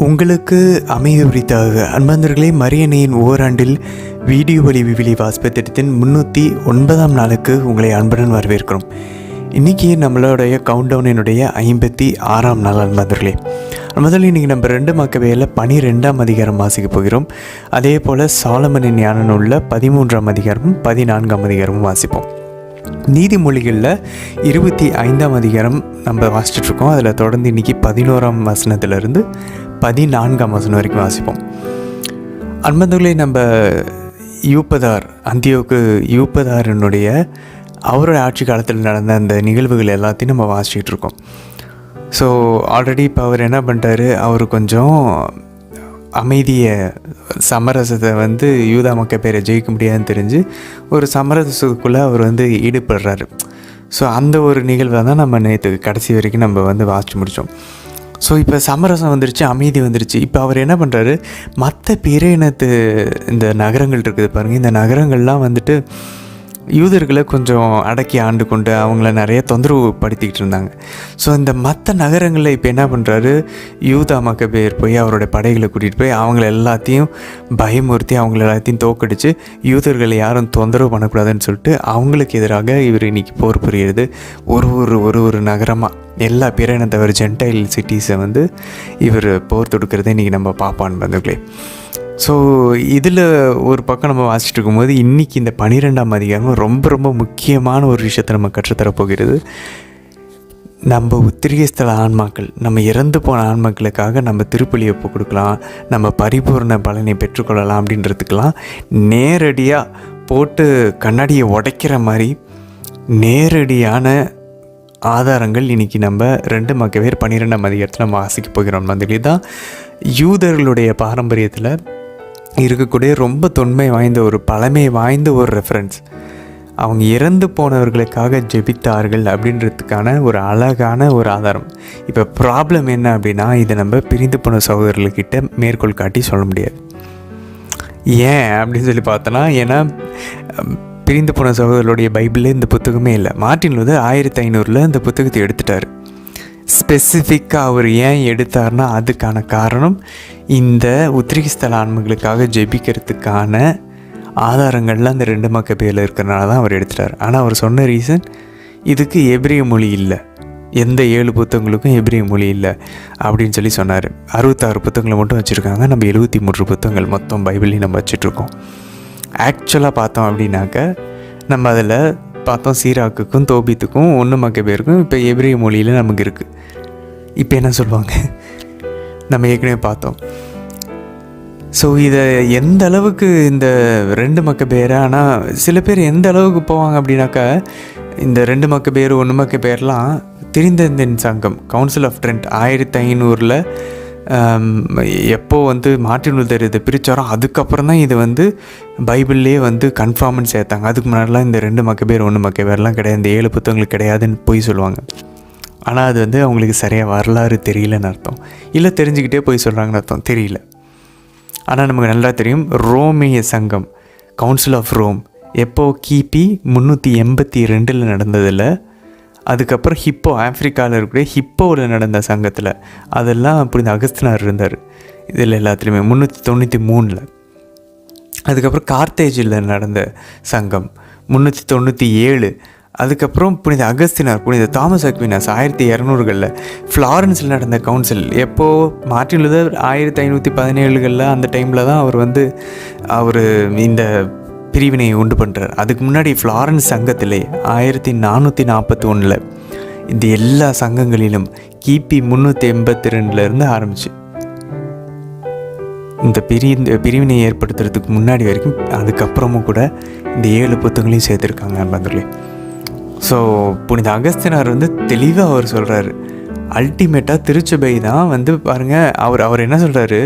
உங்களுக்கு அமைய உரித்தாக அன்பந்தர்களே, மரியணையின் ஓராண்டில் வீடியோ வழி விவிலி வாசிப்பு திட்டத்தின் 309ஆம் நாளுக்கு உங்களை அன்புடன் வரவேற்கிறோம். இன்றைக்கி நம்மளுடைய கவுண்டவுனினுடைய 56ஆம் நாள் அன்பந்தர்களே. முதல்ல இன்றைக்கி நம்ம 2 மக்கபேயில் 12ஆம் அதிகாரம் வாசிக்க போகிறோம். அதே போல் சாலமனின் ஞான நூலில் 13ஆம் அதிகாரமும் 14ஆம் அதிகாரமும் வாசிப்போம். நீதிமொழிகளில் 25ஆம் அதிகாரம் நம்ம வாசிச்சுட்ருக்கோம். அதில் தொடர்ந்து இன்றைக்கி 11ஆம் வசனத்திலிருந்து 14ஆம் வசனம் வரைக்கும் வாசிப்போம். அன்பர்களே, நம்ம அந்தியோக்கு யூப்பதாரனுடைய அவரோட ஆட்சி காலத்தில் நடந்த அந்த நிகழ்வுகள் எல்லாத்தையும் நம்ம வாசிச்சுட்டு இருக்கோம். ஸோ ஆல்ரெடி இப்போ அவர் என்ன பண்ணிட்டாரு, அவர் கொஞ்சம் அமைதியை சமரசத்தை யூதா மக்கபேரை ஜெயிக்க முடியாதுன்னு தெரிஞ்சு ஒரு சமரசத்துக்குள்ளே அவர் ஈடுபடுறாரு. ஸோ அந்த ஒரு நிகழ்வை தான் நம்ம நேற்று கடைசி வரைக்கும் நம்ம வாசித்து முடித்தோம். ஸோ இப்போ சமரசம் வந்துருச்சு, அமைதி வந்துருச்சு. இப்போ அவர் என்ன பண்ணுறாரு, மற்ற பிற இனத்து இந்த நகரங்கள் இருக்குது பாருங்கள், இந்த நகரங்கள்லாம் யூதர்களை கொஞ்சம் அடக்கி ஆண்டு கொண்டு அவங்கள நிறைய தொந்தரவு படுத்திக்கிட்டு இருந்தாங்க. ஸோ இந்த மற்ற நகரங்களில் இப்போ என்ன பண்ணுறாரு, யூதா மக்கபேர் போய் அவருடைய படைகளை கூட்டிகிட்டு போய் அவங்கள எல்லாத்தையும் பயமுறுத்தி அவங்கள எல்லாத்தையும் தோக்கடித்து யூதர்களை யாரும் தொந்தரவு பண்ணக்கூடாதுன்னு சொல்லிட்டு அவங்களுக்கு எதிராக இவர் இன்றைக்கி போர் புரியுது. ஒரு நகரமாக எல்லா பிற இனத்தவர் ஜென்டைல் சிட்டிஸை இவர் போர் தொடுக்கிறத இன்றைக்கி நம்ம பார்ப்பான் பந்துகளே. ஸோ இதில் ஒரு பக்கம் நம்ம வாசிச்சுட்டு இருக்கும்போது இன்றைக்கி இந்த 12ஆம் அதிகாரம் ரொம்ப முக்கியமான ஒரு விஷயத்தை நம்ம கற்றுத்தரப்போகிறது. நம்ம உத்திரிகஸ்தல ஆன்மாக்கள், நம்ம இறந்து போன ஆன்மாக்களுக்காக நம்ம திருப்பலி ஒப்பு கொடுக்கலாம், நம்ம பரிபூர்ண பலனை பெற்றுக்கொள்ளலாம் அப்படின்றதுக்கெலாம் நேரடியாக போட்டு கண்ணாடியை உடைக்கிற மாதிரி நேரடியான ஆதாரங்கள் இன்றைக்கி நம்ம 2 மக்கபேர் 12ஆம் அதிகாரத்தில் நம்ம வாசிக்க போகிறோம். அதுலேயே தான் யூதர்களுடைய பாரம்பரியத்தில் இருக்கக்கூடிய ரொம்ப தொன்மை வாய்ந்த ஒரு பழமை வாய்ந்த ஒரு ரெஃபரன்ஸ். அவங்க இறந்து போனவர்களுக்காக ஜெபித்தார்கள் அப்படின்றதுக்கான ஒரு அழகான ஒரு ஆதாரம். இப்போ ப்ராப்ளம் என்ன அப்படின்னா, இதை நம்ம பிரிந்து போன சகோதரர்கிட்ட மேற்கோள் காட்டி சொல்ல முடியாது. ஏன் அப்படின்னு சொல்லி பார்த்தோன்னா, ஏன்னா பிரிந்து போன சகோதரருடைய பைபிளில் இந்த புத்தகமே இல்லை. மார்ட்டின் லூதர் 1500 இந்த புத்தகத்தை எடுத்துட்டார். ஸ்பெசிஃபிக்காக அவர் ஏன் எடுத்தார்னா, அதுக்கான காரணம் இந்த உத்திரிகஸ்தல ஆன்மர்களுக்காக ஜெபிக்கிறதுக்கான ஆதாரங்கள்லாம் அந்த 2 மக்கபேரில் இருக்கிறனால தான் அவர் எடுத்துட்டார். ஆனால் அவர் சொன்ன ரீசன், இதுக்கு எபிரேய மொழி இல்லை, எந்த 7 புத்தகங்களுக்கும் எபிரேய மொழி இல்லை அப்படின்னு சொல்லி சொன்னார். 66 புத்தகங்களை மட்டும் வச்சுருக்காங்க. நம்ம 73 புத்தகங்கள் மொத்தம் பைபிளையும் நம்ம வச்சுட்ருக்கோம். ஆக்சுவலாக பார்த்தோம் அப்படின்னாக்க, நம்ம அதில் பார்த்தோம் சீராக்குக்கும் தோபித்துக்கும் 1 மக்கபேருக்கும் இப்போ எபிரேய மொழியில் நமக்கு இருக்குது. இப்போ என்ன சொல்லுவாங்க, நம்ம ஏற்கனவே பார்த்தோம். ஸோ இதை எந்த அளவுக்கு இந்த 2 மக்கபேர், ஆனால் சில பேர் எந்த அளவுக்கு போவாங்க அப்படின்னாக்கா, இந்த 2 மக்கபேர் 1 மக்கபேர்லாம் திரிந்தந்தின் சங்கம் கவுன்சில் ஆஃப் ட்ரெண்ட் 1500 எப்போ மார்ட்டின் லூதர் இதை பிரித்தாரோ அதுக்கப்புறம் தான் இது பைபிள்லேயே கன்ஃபார்ம்னு சேர்த்தாங்க. அதுக்கு முன்னாடிலாம் இந்த 2 மக்கபேர் 1 மக்கபேர்லாம் கிடையாது, இந்த 7 புத்தகங்கள் கிடையாதுன்னு போய் சொல்லுவாங்க. ஆனால் அது அவங்களுக்கு சரியாக வரலாறு தெரியலன்னு அர்த்தம், இல்லை தெரிஞ்சுக்கிட்டே போய் சொல்கிறாங்கன்னு அர்த்தம், தெரியல. ஆனால் நமக்கு நல்லா தெரியும், ரோமிய சங்கம் கவுன்சில் ஆஃப் ரோம் எப்போ கிபி 382 நடந்ததில், அதுக்கப்புறம் ஹிப்போ ஆஃப்ரிக்காவில் இருக்கக்கூடிய ஹிப்போவில் நடந்த சங்கத்தில் அதெல்லாம் புரிந்த அகஸ்தினார் இருந்தார். இதில் எல்லாத்துலேயுமே 393. அதுக்கப்புறம் கார்த்தேஜில் நடந்த சங்கம் 397. அதுக்கப்புறம் புனித அகஸ்தினார், புனித தாமஸ் அக்வினாஸ் 1200களில் ஃப்ளாரன்ஸில் நடந்த கவுன்சில். எப்போது மார்ட்டின் லூதர் 1517களில் அந்த டைமில் தான் அவர் இந்த பிரிவினையை உண்டு பண்ணுறார். அதுக்கு முன்னாடி ஃப்ளாரன்ஸ் சங்கத்திலே 1441 இந்த எல்லா சங்கங்களிலும் கிபி 382 ஆரம்பிச்சு இந்த பிரிவினையை ஏற்படுத்துறதுக்கு முன்னாடி வரைக்கும், அதுக்கப்புறமும் கூட இந்த 7 புத்தகங்களையும் சேர்த்துருக்காங்க நண்பர்களே. ஸோ புனித அகஸ்தினார் தெளிவாக அவர் சொல்கிறாரு, அல்டிமேட்டாக திருச்சபை தான் பாருங்கள், அவர் என்ன சொல்கிறாரு,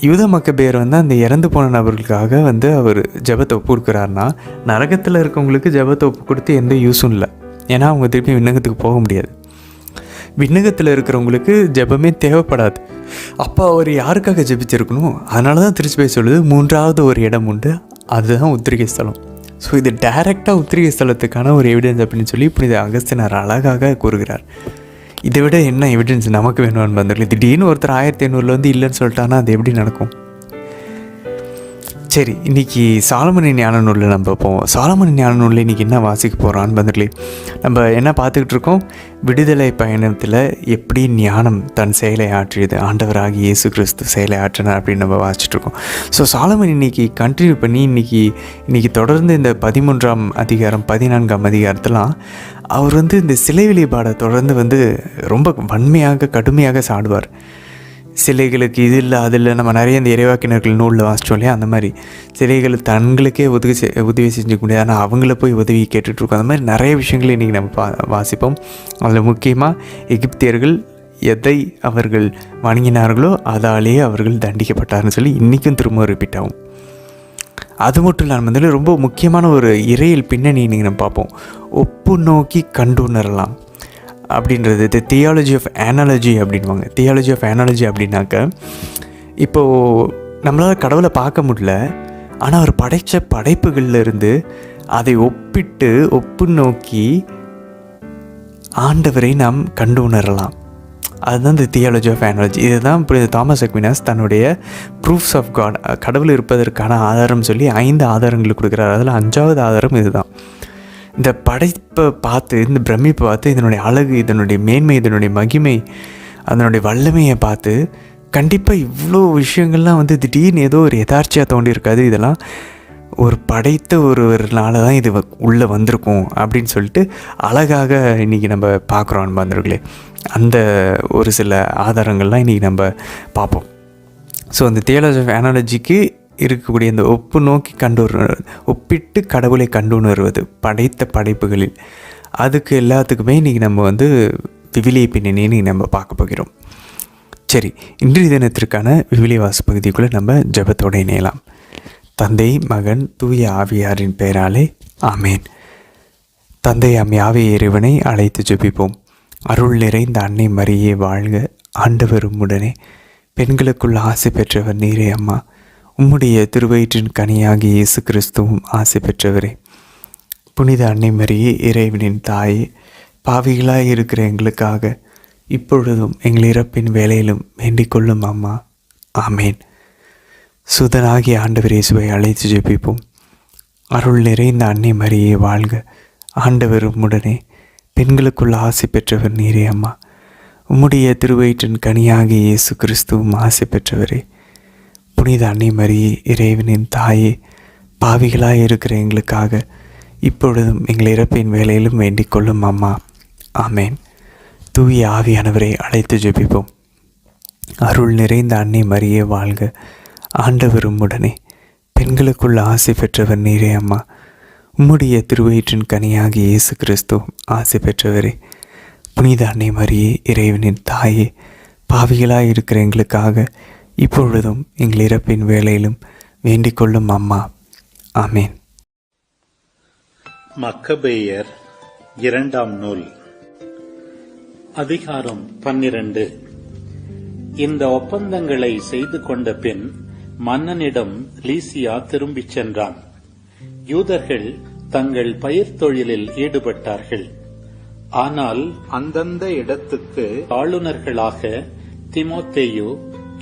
யூத மக்கபேர் அந்த இறந்து போன நபர்களுக்காக அவர் ஜெபத்தை ஒப்பு கொடுக்குறாருன்னா, நரகத்தில் இருக்கவங்களுக்கு ஜெபத்தை ஒப்பு கொடுத்து எந்த யூஸும் இல்லை. ஏன்னா அவங்க திருப்பி விண்ணகத்துக்கு போக முடியாது. விண்ணகத்தில் இருக்கிறவங்களுக்கு ஜெபமே தேவைப்படாது. அப்போ அவர் யாருக்காக ஜெபிச்சிருக்கணும்? அதனால தான் திருச்சபை சொல்லுது 3வது ஒரு இடம் உண்டு, அதுதான் உத்திரிகை ஸ்தலம். ஸோ இது டைரெக்டாக உத்திரிகை ஸ்தலத்துக்கான ஒரு எவிடன்ஸ் அப்படின்னு சொல்லி புனித அகஸ்தினார் அழகாக கூறுகிறார். இதை விட என்ன எவிடன்ஸ் நமக்கு வேணும்னு வந்துடல. திடீர்னு ஒருத்தர் 1500 வந்து இல்லைன்னு சொல்லிட்டான்னா அது எப்படி நடக்கும்? சரி, இன்றைக்கி சாலமோனின் ஞான நூலில் நம்ம போவோம். சாலமோனின் ஞான நூலில் இன்றைக்கி என்ன வாசிக்க போகிறான்னு வந்துட்டு நம்ம என்ன பார்த்துக்கிட்டு இருக்கோம்? விடுதலை பயணத்தில் எப்படி ஞானம் தன் செயலை ஆற்றியது, ஆண்டவராகி இயேசு கிறிஸ்து செயலை ஆற்றினார் அப்படின்னு நம்ம வாசிச்சுட்ருக்கோம். ஸோ சாலமோன் இன்றைக்கி கண்டினியூ பண்ணி இன்றைக்கி தொடர்ந்து இந்த 13ஆம் அதிகாரம் 14ஆம் அதிகாரத்தெலாம் அவர் இந்த சிலை வழிபாடை தொடர்ந்து ரொம்ப வன்மையாக கடுமையாக சாடுவார். சிலைகளுக்கு இது இல்லை அது இல்லை, நம்ம நிறைய இந்த இறைவாக்கினர்கள் நூலில் வாசித்தோம் இல்லையா, அந்த மாதிரி சிலைகள் தங்களுக்கே உதவி செஞ்சுக்க முடியாது, ஆனால் அவங்கள போய் உதவி கேட்டுட்ருக்கோம். அந்த மாதிரி நிறைய விஷயங்கள் இன்றைக்கி நம்ம வாசிப்போம். அதில் முக்கியமாக எகிப்தியர்கள் எதை அவர்கள் வணங்கினார்களோ அதாலேயே அவர்கள் தண்டிக்கப்பட்டார்னு சொல்லி இன்றைக்கும் திரும்ப ரிப்பீட் ஆகும். அது மட்டும் இல்லாமல் ரொம்ப முக்கியமான ஒரு இறையில் பின்னணி இன்றைக்கி நம்ம பார்ப்போம். ஒப்பு நோக்கி கண்டுணரலாம் அப்படின்றது தியாலஜி ஆஃப் அனாலஜி அப்படின்வாங்க. தியாலஜி ஆஃப் அனாலஜி அப்படின்னாக்க, இப்போது நம்மளால் கடவுளை பார்க்க முடியல, ஆனால் அவர் படைத்த படைப்புகளிலிருந்து அதை ஒப்பு நோக்கி ஆண்டவரை நாம் கண்டு உணரலாம். அதுதான் இந்த தியாலஜி ஆஃப் அனாலஜி. இதுதான் இப்போ தாமஸ் அக்வினாஸ் தன்னுடைய ப்ரூஃப்ஸ் ஆஃப் காட், கடவுள் இருப்பதற்கான ஆதாரம் சொல்லி 5 ஆதாரங்கள் கொடுக்குறாரு. அதில் 5வது ஆதாரம் இதுதான். இந்த படைப்பை பார்த்து, இந்த பிரமிப்பை பார்த்து, இதனுடைய அழகு, இதனுடைய மேன்மை, இதனுடைய மகிமை, அதனுடைய வல்லமையை பார்த்து கண்டிப்பாக இவ்வளோ விஷயங்கள்லாம் திடீர்னு ஏதோ ஒரு எதார்ச்சியாக தோண்டியிருக்காது. இதெல்லாம் ஒரு படைத்த ஒருவர்னால தான் இது உள்ளே வந்திருக்கும் அப்படின்னு சொல்லிட்டு அழகாக இன்றைக்கி நம்ம பார்க்குறோம் அன்பார்ந்தவர்களே. அந்த ஒரு சில ஆதாரங்கள்லாம் இன்றைக்கி நம்ம பார்ப்போம். ஸோ அந்த தியாலஜி ஆஃப் அனாலஜிக்கு இருக்கக்கூடிய இந்த ஒப்பு நோக்கி ஒப்பிட்டு கடவுளை கண்டுணர்வது படைத்த படைப்புகளில், அதுக்கு எல்லாத்துக்குமே இன்றைக்கி நம்ம விவிலிய பின்னணி இன்றைக்கி நம்ம பார்க்க போகிறோம். சரி, இன்றைய தினத்திற்கான விவிலிய வாச பகுதிக்குள்ளே நம்ம ஜெபத்தோடு இணையலாம். தந்தை, மகன், தூய ஆவியாரின் பெயராலே ஆமேன். தந்தை யாவே இறைவனை அழைத்து ஜெபிப்போம். அருள் நிறைந்த அன்னை மரியே வாழ்க, ஆண்டவர் உம்முடனே, பெண்களுக்குள் ஆசை பெற்றவர் நீரே அம்மா. உம்முடைய திருவயிற்றின் கனியாகி இயேசு கிறிஸ்துவும் ஆசை பெற்றவரே. புனித அன்னை மரியே, இறைவனின் தாயே, பாவிகளாய் இருக்கிற எங்களுக்காக இப்பொழுதும் எங்கள் இறப்பின் வேலையிலும் வேண்டிக் கொள்ளும் அம்மா. ஆமேன். சுதனாகி ஆண்டவர் இயேசுவை அழைத்து ஜெபிப்போம். அருள் நிறைந்த அன்னை மரியே வாழ்க, ஆண்டவர் உம்முடனே, பெண்களுக்குள் ஆசை பெற்றவர் நீரே அம்மா. உம்முடைய திருவயிற்றின் கனியாகி இயேசு கிறிஸ்துவும் ஆசை பெற்றவரே. புனித அன்னை மரியே, இறைவனின் தாயே, பாவிகளாய் இருக்கிற எங்களுக்காக இப்பொழுதும் எங்கள் இறப்பின் வேலையிலும் வேண்டிக் கொள்ளும் அம்மா. ஆமேன். தூய ஆவியானவரை அழைத்து ஜெபிப்போம். அருள் நிறைந்த அன்னை மரியே வாழ்க, ஆண்டவர் உம்முடனே, பெண்களுக்குள் ஆசை பெற்றவர் நீரே அம்மா. உம்முடைய திருவயிற்றின் கனியாகி இயேசு கிறிஸ்துவும் ஆசை பெற்றவரே. புனித அன்னை மரியே, இறைவனின் தாயே, பாவிகளாய் இருக்கிற எங்களுக்காக இப்பொழுதும் எங்கள் இறப்பின் வேளையிலும் வேண்டிக் கொள்ளும் அம்மா. ஆமேன். மக்கபேயர் 2ஆம் நூல், அதிகாரம் 12. இந்த ஒப்பந்தங்களை செய்து கொண்ட பின் மன்னனிடம் லீசியா திரும்பிச் சென்றான். யூதர்கள் தங்கள் பயிர் தொழிலில் ஈடுபட்டார்கள். ஆனால் அந்தந்த இடத்துக்கு ஆளுநர்களாக திமோத்தேயு,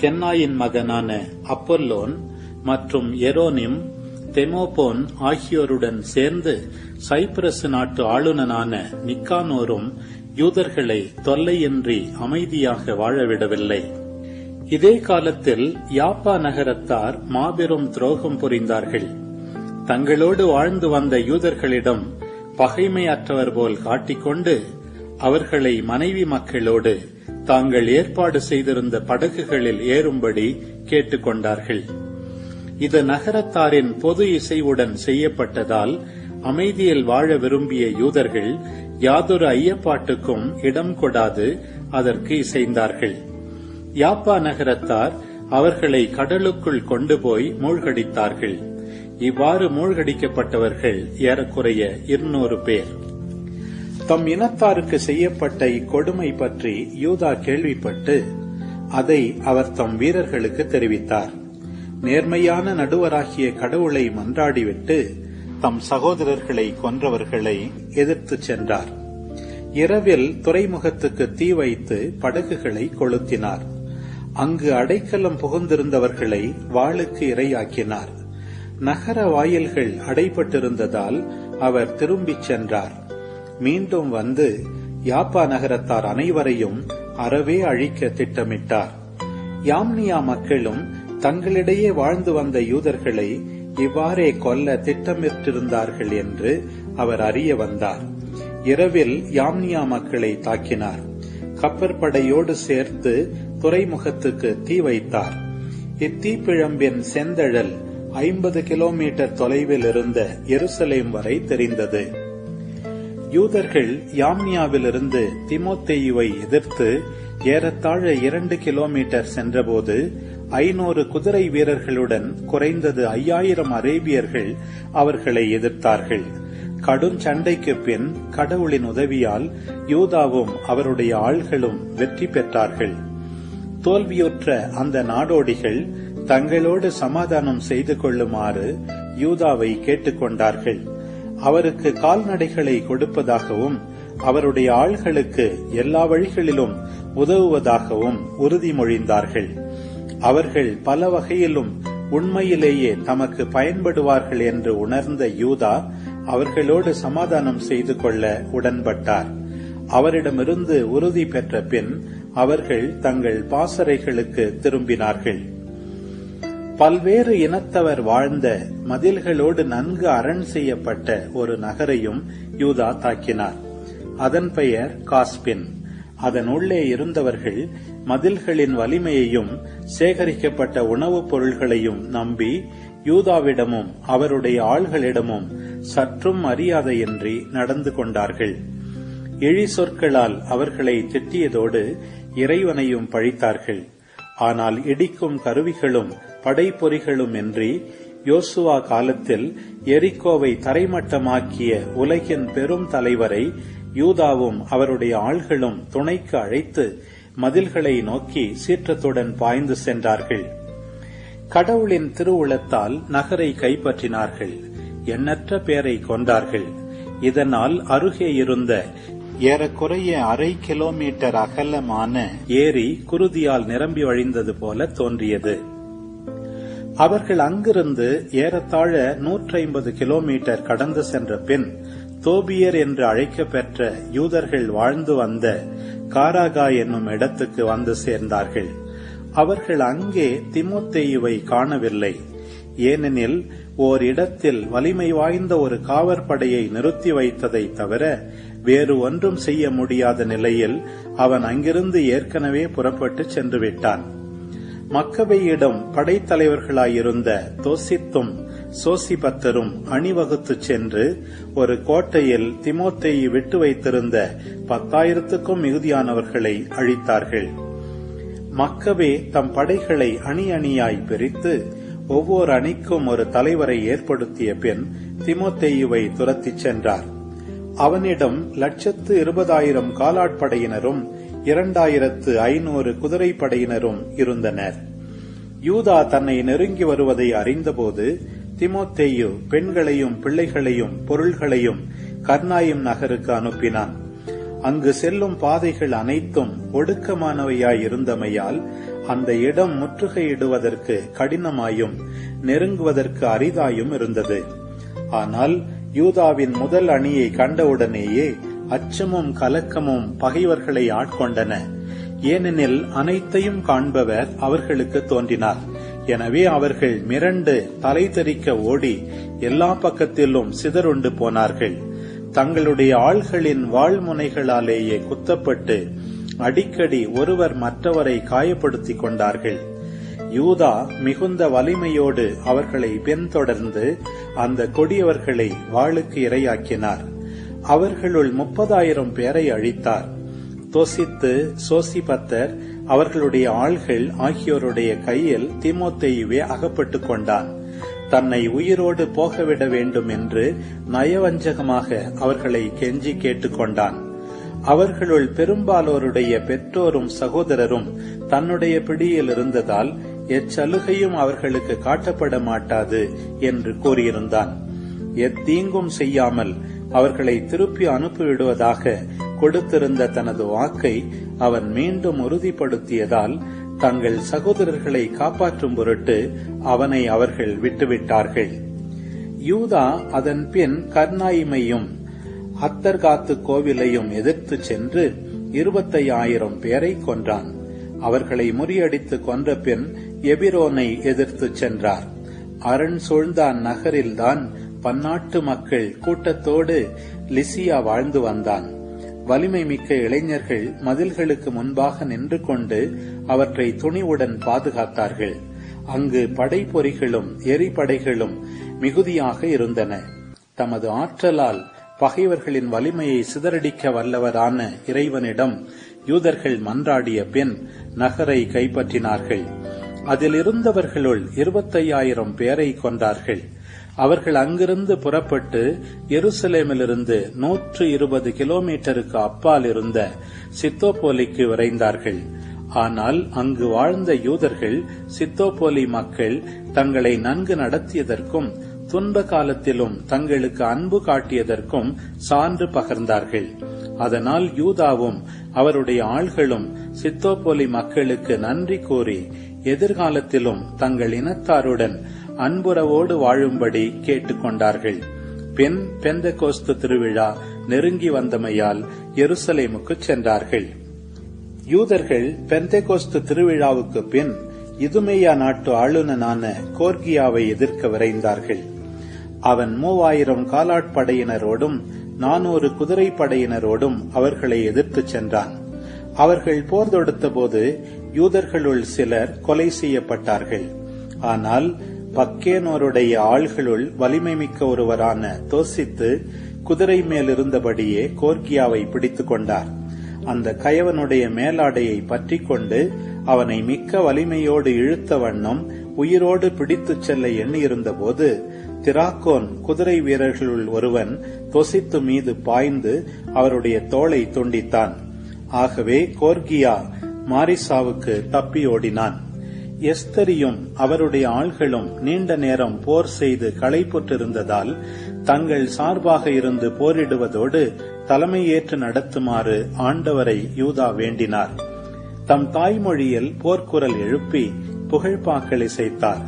கென்னாயின் மகனான அப்பொல்லோன் மற்றும் எரோனிம், தெமோபோன் ஆகியோருடன் சேர்ந்து சைப்ரஸ் நாட்டு ஆளுநனான நிக்கானோரும் யூதர்களை தொல்லையின்றி அமைதியாக வாழவிடவில்லை. இதே காலத்தில் யாப்பா நகரத்தார் மாபெரும் துரோகம் புரிந்தார்கள். தங்களோடு வாழ்ந்து வந்த யூதர்களிடம் பகைமையற்றவர் போல் காட்டிக்கொண்டு அவர்களை மனைவி மக்களோடு தாங்கள் ஏற்பாடு செய்திருந்த படகுகளில் ஏறும்படி கேட்டுக்கொண்டார்கள். இது நகரத்தாரின் பொது இசைவுடன் செய்யப்பட்டதால் அமைதியில் வாழ விரும்பிய யூதர்கள் யாதொரு ஐயப்பாட்டுக்கும் இடம் கொடாது அதற்கு இசைந்தார்கள். யாப்பா நகரத்தார் அவர்களை கடலுக்குள் கொண்டு போய் மூழ்கடித்தார்கள். இவ்வாறு மூழ்கடிக்கப்பட்டவர்கள் ஏறக்குறைய 200 பேர். தம் இனத்தாருக்கு செய்யப்பட்ட இக்கொடுமை பற்றி யூதா கேள்விப்பட்டு அதை அவர் தம் வீரர்களுக்கு தெரிவித்தார். நேர்மையான நடுவராகிய கடவுளை மன்றாடிவிட்டு தம் சகோதரர்களை கொன்றவர்களை எதிர்த்து சென்றார். இரவில் துறைமுகத்துக்கு தீ வைத்து படகுகளை கொளுத்தினார். அங்கு அடைக்கலம் புகுந்திருந்தவர்களை வாளுக்கு இரையாக்கினார். நகர வாயில்கள் அடைபட்டிருந்ததால் அவர் திரும்பிச் சென்றார். மீண்டும் வந்து யாப்பா நகரத்தார் அனைவரையும் அறவே அழிக்க திட்டமிட்டார். யாம்னியா மக்களும் தங்களிடையே வாழ்ந்து வந்த யூதர்களை இவ்வாறே கொல்ல திட்டமிட்டிருந்தார்கள் என்று அவர் அறிய வந்தார். இரவில் யாம்னியா மக்களை தாக்கினார். கப்பற்படையோடு சேர்த்து துறைமுகத்துக்கு தீ வைத்தார். இத்தீப்பிழம்பின் செந்தழல் 50 கிலோமீட்டர் தொலைவில் இருந்த எருசலேம் வரை தெரிந்தது. யூதர்கள் யாம்னியாவிலிருந்து தீமோத்தேயுவை எதிர்த்து ஏறத்தாழ 2 கிலோமீட்டர் சென்றபோது 500 குதிரை வீரர்களுடன் குறைந்தது 5000 அரேபியர்கள் அவர்களை எதிர்த்தார்கள். கடும் சண்டைக்கு பின் கடவுளின் உதவியால் யூதாவும் அவருடைய ஆள்களும் வெற்றி பெற்றார்கள். தோல்வியுற்ற அந்த நாடோடிகள் தங்களோடு சமாதானம் செய்து கொள்ளுமாறு யூதாவை கேட்டுக்கொண்டார்கள். அவருக்கு கால்நடைகளை கொடுப்பதாகவும் அவருடைய ஆள்களுக்கு எல்லா வழிகளிலும் உதவுவதாகவும் உறுதிமொழிந்தார்கள். அவர்கள் பல வகையிலும் உண்மையிலேயே தமக்கு பயன்படுவார்கள் என்று உணர்ந்த யூதா அவர்களோடு சமாதானம் செய்து கொள்ள உடன்பட்டார். அவரிடமிருந்து உறுதி பெற்ற பின் அவர்கள் தங்கள் பாசறைகளுக்கு திரும்பினார்கள். பல்வேறு இனத்தவர் வாழ்ந்த மதில்களோடு நன்கு அரண் செய்யப்பட்ட ஒரு நகரையும் யூதா தாக்கினார். அதன் பெயர் காஸ்பின். அதன் உள்ளே இருந்தவர்கள் மதில்களின் வலிமையையும் சேகரிக்கப்பட்ட உணவுப் பொருள்களையும் நம்பி யூதாவிடமும் அவருடைய ஆள்களிடமும் சற்றும் மரியாதையின்றி நடந்து கொண்டார்கள். இழி சொற்களால் அவர்களை திட்டியதோடு இறைவனையும் பழித்தார்கள். ஆனால் இடிக்கும் கருவிகளும் படைப்பொறிகளும் இன்றி யோசுவா காலத்தில் எரிகோவை தரைமட்டமாக்கிய உலகின் பெரும் தலைவரை யூதாவும் அவருடைய ஆள்களும் துணைக்கு அழைத்து மதில்களை நோக்கி சீற்றத்துடன் பாய்ந்து சென்றார்கள். கடவுளின் திருவுளத்தால் நகரை கைப்பற்றினார்கள். எண்ணற்ற பேரை கொண்டார்கள். இதனால் அருகே இருந்த ஏறக்குறைய 1/2 கிலோமீட்டர் அகலமான ஏரி குருதியால் நிரம்பி வழிந்தது போல தோன்றியது. அவர்கள் அங்கிருந்து ஏறத்தாழ 150 கிலோமீட்டர் கடந்து சென்ற பின் தோபியர் என்று அழைக்கப்பெற்ற யூதர்கள் வாழ்ந்து வந்த காராகா என்னும் இடத்துக்கு வந்து சேர்ந்தார்கள். அவர்கள் அங்கே தீமோத்தேயுவை காணவில்லை. ஏனெனில் ஓர் இடத்தில் வலிமை வாய்ந்த ஒரு காவற்படையை நிறுத்தி வைத்ததை தவிர வேறு ஒன்றும் செய்ய முடியாத நிலையில் அவன் அங்கிருந்து ஏற்கனவே புறப்பட்டு சென்று விட்டான். மக்கபேயிடம் படைத்தலைவர்களாயிருந்த தோசித்தும் சோசிபத்தரும் அணிவகுத்து சென்று ஒரு கோட்டையில் தீமோத்தேயு விட்டு வைத்திருந்த 10,000க்கும் மிகுதியானவர்களை அழித்தார்கள். மக்கபே தம் படைகளை அணி அணியாய் பிரித்து ஒவ்வொரு அணிக்கும் ஒரு தலைவரை ஏற்படுத்திய பின் தீமோத்தேயுவை துரத்திச் சென்றார். அவனிடம் 120,000 காலாட்படையினரும் 2,500 குதிரைப்படையினரும் இருந்தனர். யூதா தன்னை நெருங்கி வருவதை அறிந்தபோது தீமோத்தேயு பெண்களையும் பிள்ளைகளையும் பொருள்களையும் கர்னாயிம் நகருக்கு அனுப்பினான். அங்கு செல்லும் பாதைகள் அனைத்தும் ஒடுக்கமானவையாயிருந்தமையால் அந்த இடம் முற்றுகையிடுவதற்கு கடினமாயும் நெருங்குவதற்கு அரிதாயும் இருந்தது. ஆனால் யூதாவின் முதல் அணியை கண்டவுடனேயே அச்சமும் கலக்கமும் பகைவர்களை ஆட்கொண்டன. ஏனெனில் அனைத்தையும் காண்பவர் அவர்களுக்கு தோன்றினார். எனவே அவர்கள் மிரண்டு தலை தெறிக்க ஓடி எல்லா பக்கத்திலும் சிதறுண்டு போனார்கள். தங்களுடைய ஆள்களின் வாழ்முனைகளாலேயே குத்தப்பட்டு அடிக்கடி ஒருவர் மற்றவரை காயப்படுத்திக் கொண்டார்கள். யூதா மிகுந்த வலிமையோடு அவர்களை பின்தொடர்ந்து அந்த கொடியவர்களை வாளுக்கு இரையாக்கினார். அவர்களுள் 30,000 பேரை அழித்தார். தோசித்து சோசிபத்தர் அவர்களுடைய ஆள்கள் ஆகியோருடைய கையில் தீமோத்தேயுவே அகப்பட்டுக் கொண்டான். தன்னை உயிரோடு போகவிட வேண்டும் என்று நயவஞ்சகமாக அவர்களை கெஞ்சி கேட்டுக்கொண்டான். அவர்களுள் பெரும்பாலோருடைய பெற்றோரும் சகோதரரும் தன்னுடைய பிடியில் இருந்ததால் எச்சலுகையும் அவர்களுக்கு காட்டப்பட மாட்டாது என்று கூறியிருந்தான். எத்தீங்கும் செய்யாமல் அவர்களை திருப்பி அனுப்பிவிடுவதாக கொடுத்திருந்த தனது வாக்கை அவன் மீண்டும் உறுதிப்படுத்தியதால் தங்கள் சகோதரர்களை காப்பாற்றும் பொருட்டு அவனை அவர்கள் விட்டுவிட்டார்கள். யூதா அதன் பின் கர்னாயிமையும் அத்தர்காத்து கோவிலையும் எதிர்த்து சென்று 25,000 பேரை கொன்றான். அவர்களை முறியடித்து கொன்ற பின் எபிரோனை எதிர்த்து சென்றார். அரண் சூழ்ந்த அந்நகரில்தான் பன்னாட்டு மக்கள் கூட்டத்தோடு லிசியா வாழ்ந்து வந்தான். வலிமை மிக்க இளைஞர்கள் மதில்களுக்கு முன்பாக நின்று கொண்டு அவற்றை துணிவுடன் பாதுகாத்தார்கள். அங்கு படைப்பொறிகளும் எரிபடைகளும் மிகுதியாக இருந்தன. தமது ஆற்றலால் பகைவர்களின் வலிமையை சிதறடிக்க வல்லவரான இறைவனிடம் யூதர்கள் மன்றாடிய பின் நகரை கைப்பற்றினார்கள். அதில் இருந்தவர்களுள் 25,000 பேரை கொன்றார்கள். அவர்கள் அங்கிருந்து புறப்பட்டு எருசலேமிலிருந்து 120 கிலோமீட்டருக்கு அப்பால் இருந்த சித்தோபோலிக்கு விரைந்தார்கள். ஆனால் அங்கு வாழ்ந்த யூதர்கள் சித்தோபோலி மக்கள் தங்களை நன்கு நடத்தியதற்கும் துன்ப காலத்திலும் தங்களுக்கு அன்பு காட்டியதற்கும் சான்று பகர்ந்தார்கள். அதனால் யூதாவும் அவருடைய ஆள்களும் சித்தோபோலி மக்களுக்கு நன்றி கூறி எதிர்காலத்திலும் தங்கள் இனத்தாருடன் அன்புறவோடு வாழும்படி கேட்டுக்கொண்டார்கள். பின் பெந்தெகோஸ்து திருவிழா நெருங்கி வந்தமையால் எருசலேமுக்கு சென்றார்கள். யூதர்கள் பெந்தெகோஸ்து திருவிழாவுக்கு பின் இதுமேயா நாட்டு ஆளுநனான கோர்கியாவை எதிர்க்க விரைந்தார்கள். அவன் 3000 காலாட்படையினரோடும் 400 குதிரைப்படையினரோடும் அவர்களை எதிர்த்து சென்றான். அவர்கள் போர் தொடுத்த போது யூதர்களுள் சிலர் கொலை செய்யப்பட்டார்கள். ஆனால் பக்கேனோருடைய ஆள்களுள் வலிமை மிக்க ஒருவரான தோசித்து குதிரை மேலிருந்தபடியே கோர்கியாவை பிடித்துக் கொண்டார். அந்த கயவனுடைய மேலாடையை பற்றிக் கொண்டு அவனை மிக்க வலிமையோடு இழுத்த வண்ணம் உயிரோடு பிடித்துச் செல்ல எண்ணியிருந்த போது திராக்கோன் குதிரை வீரர்களுள் ஒருவன் தொசித்து மீது பாய்ந்து அவருடைய தோளை துண்டித்தான். ஆகவே கோர்கியா மாரிசாவுக்கு தப்பி ஓடினான். எஸ்தரியும் அவருடைய ஆள்களும் நீண்ட நேரம் போர் செய்து களைப்புற்றிருந்ததால் தங்கள் சார்பாக இருந்து போரிடுவதோடு தலைமையேற்று நடத்துமாறு ஆண்டவரை யூதா வேண்டினார். தம் தாய்மொழியில் போர்க்குரல் எழுப்பி புகழ்பாக்கள் இசைத்தார்.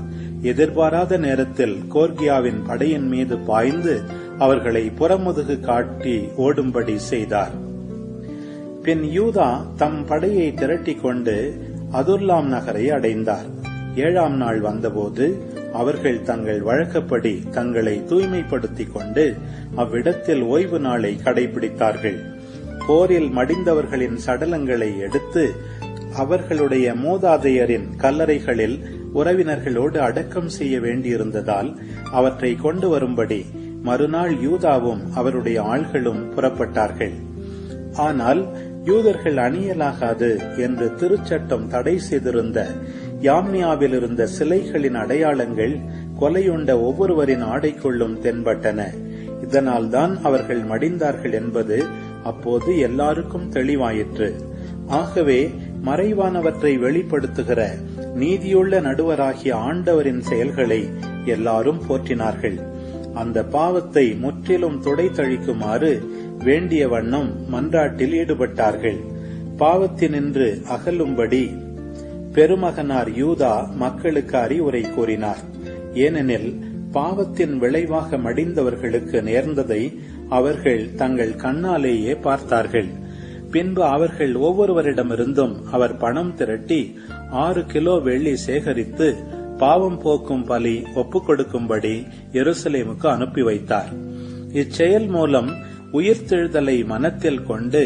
எதிர்பாராத நேரத்தில் கோர்கியாவின் படையின் மீது பாய்ந்து அவர்களை புறமுதுகு காட்டி ஓடும்படி செய்தார். பின் யூதா தம் படையை திரட்டிக் கொண்டு அதுல்லாம் நகரை அடைந்தார். 7ஆம் நாள் வந்தபோது அவர்கள் தங்கள் வழக்கப்படி தங்களை தூய்மைப்படுத்திக் கொண்டு அவ்விடத்தில் ஓய்வு நாளை கடைபிடித்தார்கள். போரில் மடிந்தவர்களின் சடலங்களை எடுத்து அவர்களுடைய மூதாதையரின் கல்லறைகளில் உறவினர்களோடு அடக்கம் செய்ய வேண்டியிருந்ததால் அவற்றை கொண்டு வரும்படி மறுநாள் யூதாவும் அவருடைய ஆள்களும் புறப்பட்டார்கள். ஆனால் யூதர்கள் அணியலாகாது என்று திருச்சட்டம் தடை செய்திருந்த யாம்னியாவில் இருந்த சிலைகளின் அடையாளங்கள் கொலையுண்ட ஒவ்வொருவரின் ஆடைக்குள்ளும் தென்பட்டன. இதனால் தான் அவர்கள் மடிந்தார்கள் என்பது அப்போது எல்லாருக்கும் தெளிவாயிற்று. ஆகவே மறைவானவற்றை வெளிப்படுத்துகிற நீதியுள்ள நடுவராகிய ஆண்டவரின் செயல்களை எல்லாரும் போற்றினார்கள். அந்த பாவத்தை முற்றிலும் துடைத்தழிக்குமாறு வேண்டிய வண்ணம் மன்றாட்டில் ஈடுபட்டார்கள். பாவத்தினின்று அகலும்படி பெருமகனார் யூதா மக்களுக்கு அறிவுரை கூறினார். ஏனெனில் பாவத்தின் விளைவாக மடிந்தவர்களுக்கு நேர்ந்ததை அவர்கள் தங்கள் கண்ணாலேயே பார்த்தார்கள். பின்பு அவர்கள் ஒவ்வொருவரிடமிருந்தும் அவர் பணம் திரட்டி 6 கிலோ வெள்ளி சேகரித்து பாவம் போக்கும் பலி ஒப்புக் கொடுக்கும்படி எருசலேமுக்கு அனுப்பி வைத்தார். இச்செயல் மூலம் உயிர்த்தெழுதலை மனத்தில் கொண்டு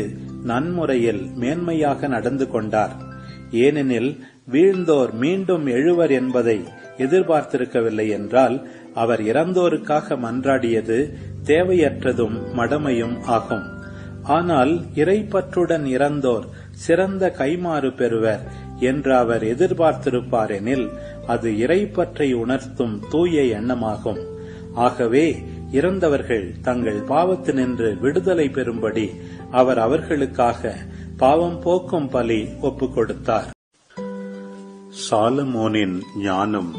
நன்முறையில் மேன்மையாக நடந்து கொண்டார். ஏனெனில் வீழ்ந்தோர் மீண்டும் எழுவர் என்பதை எதிர்பார்த்திருக்கவில்லை என்றால் அவர் இறந்தோருக்காக மன்றாடியது தேவையற்றதும் மடமையும் ஆகும். ஆனால் இறைப்பற்றுடன் இறந்தோர் சிறந்த கைமாறு பெறுவர் என்று அவர் எதிர்பார்த்திருப்பார் எனில் அது இறைப்பற்றை உணர்த்தும் தூய எண்ணமாகும். ஆகவே இறந்தவர்கள் தங்கள் பாவத்தினின்று விடுதலை பெறும்படி அவர் அவர்களுக்காக பாவம் போக்கும் பலி ஒப்புக் கொடுத்தார். சாலமோனின் ஞானம்.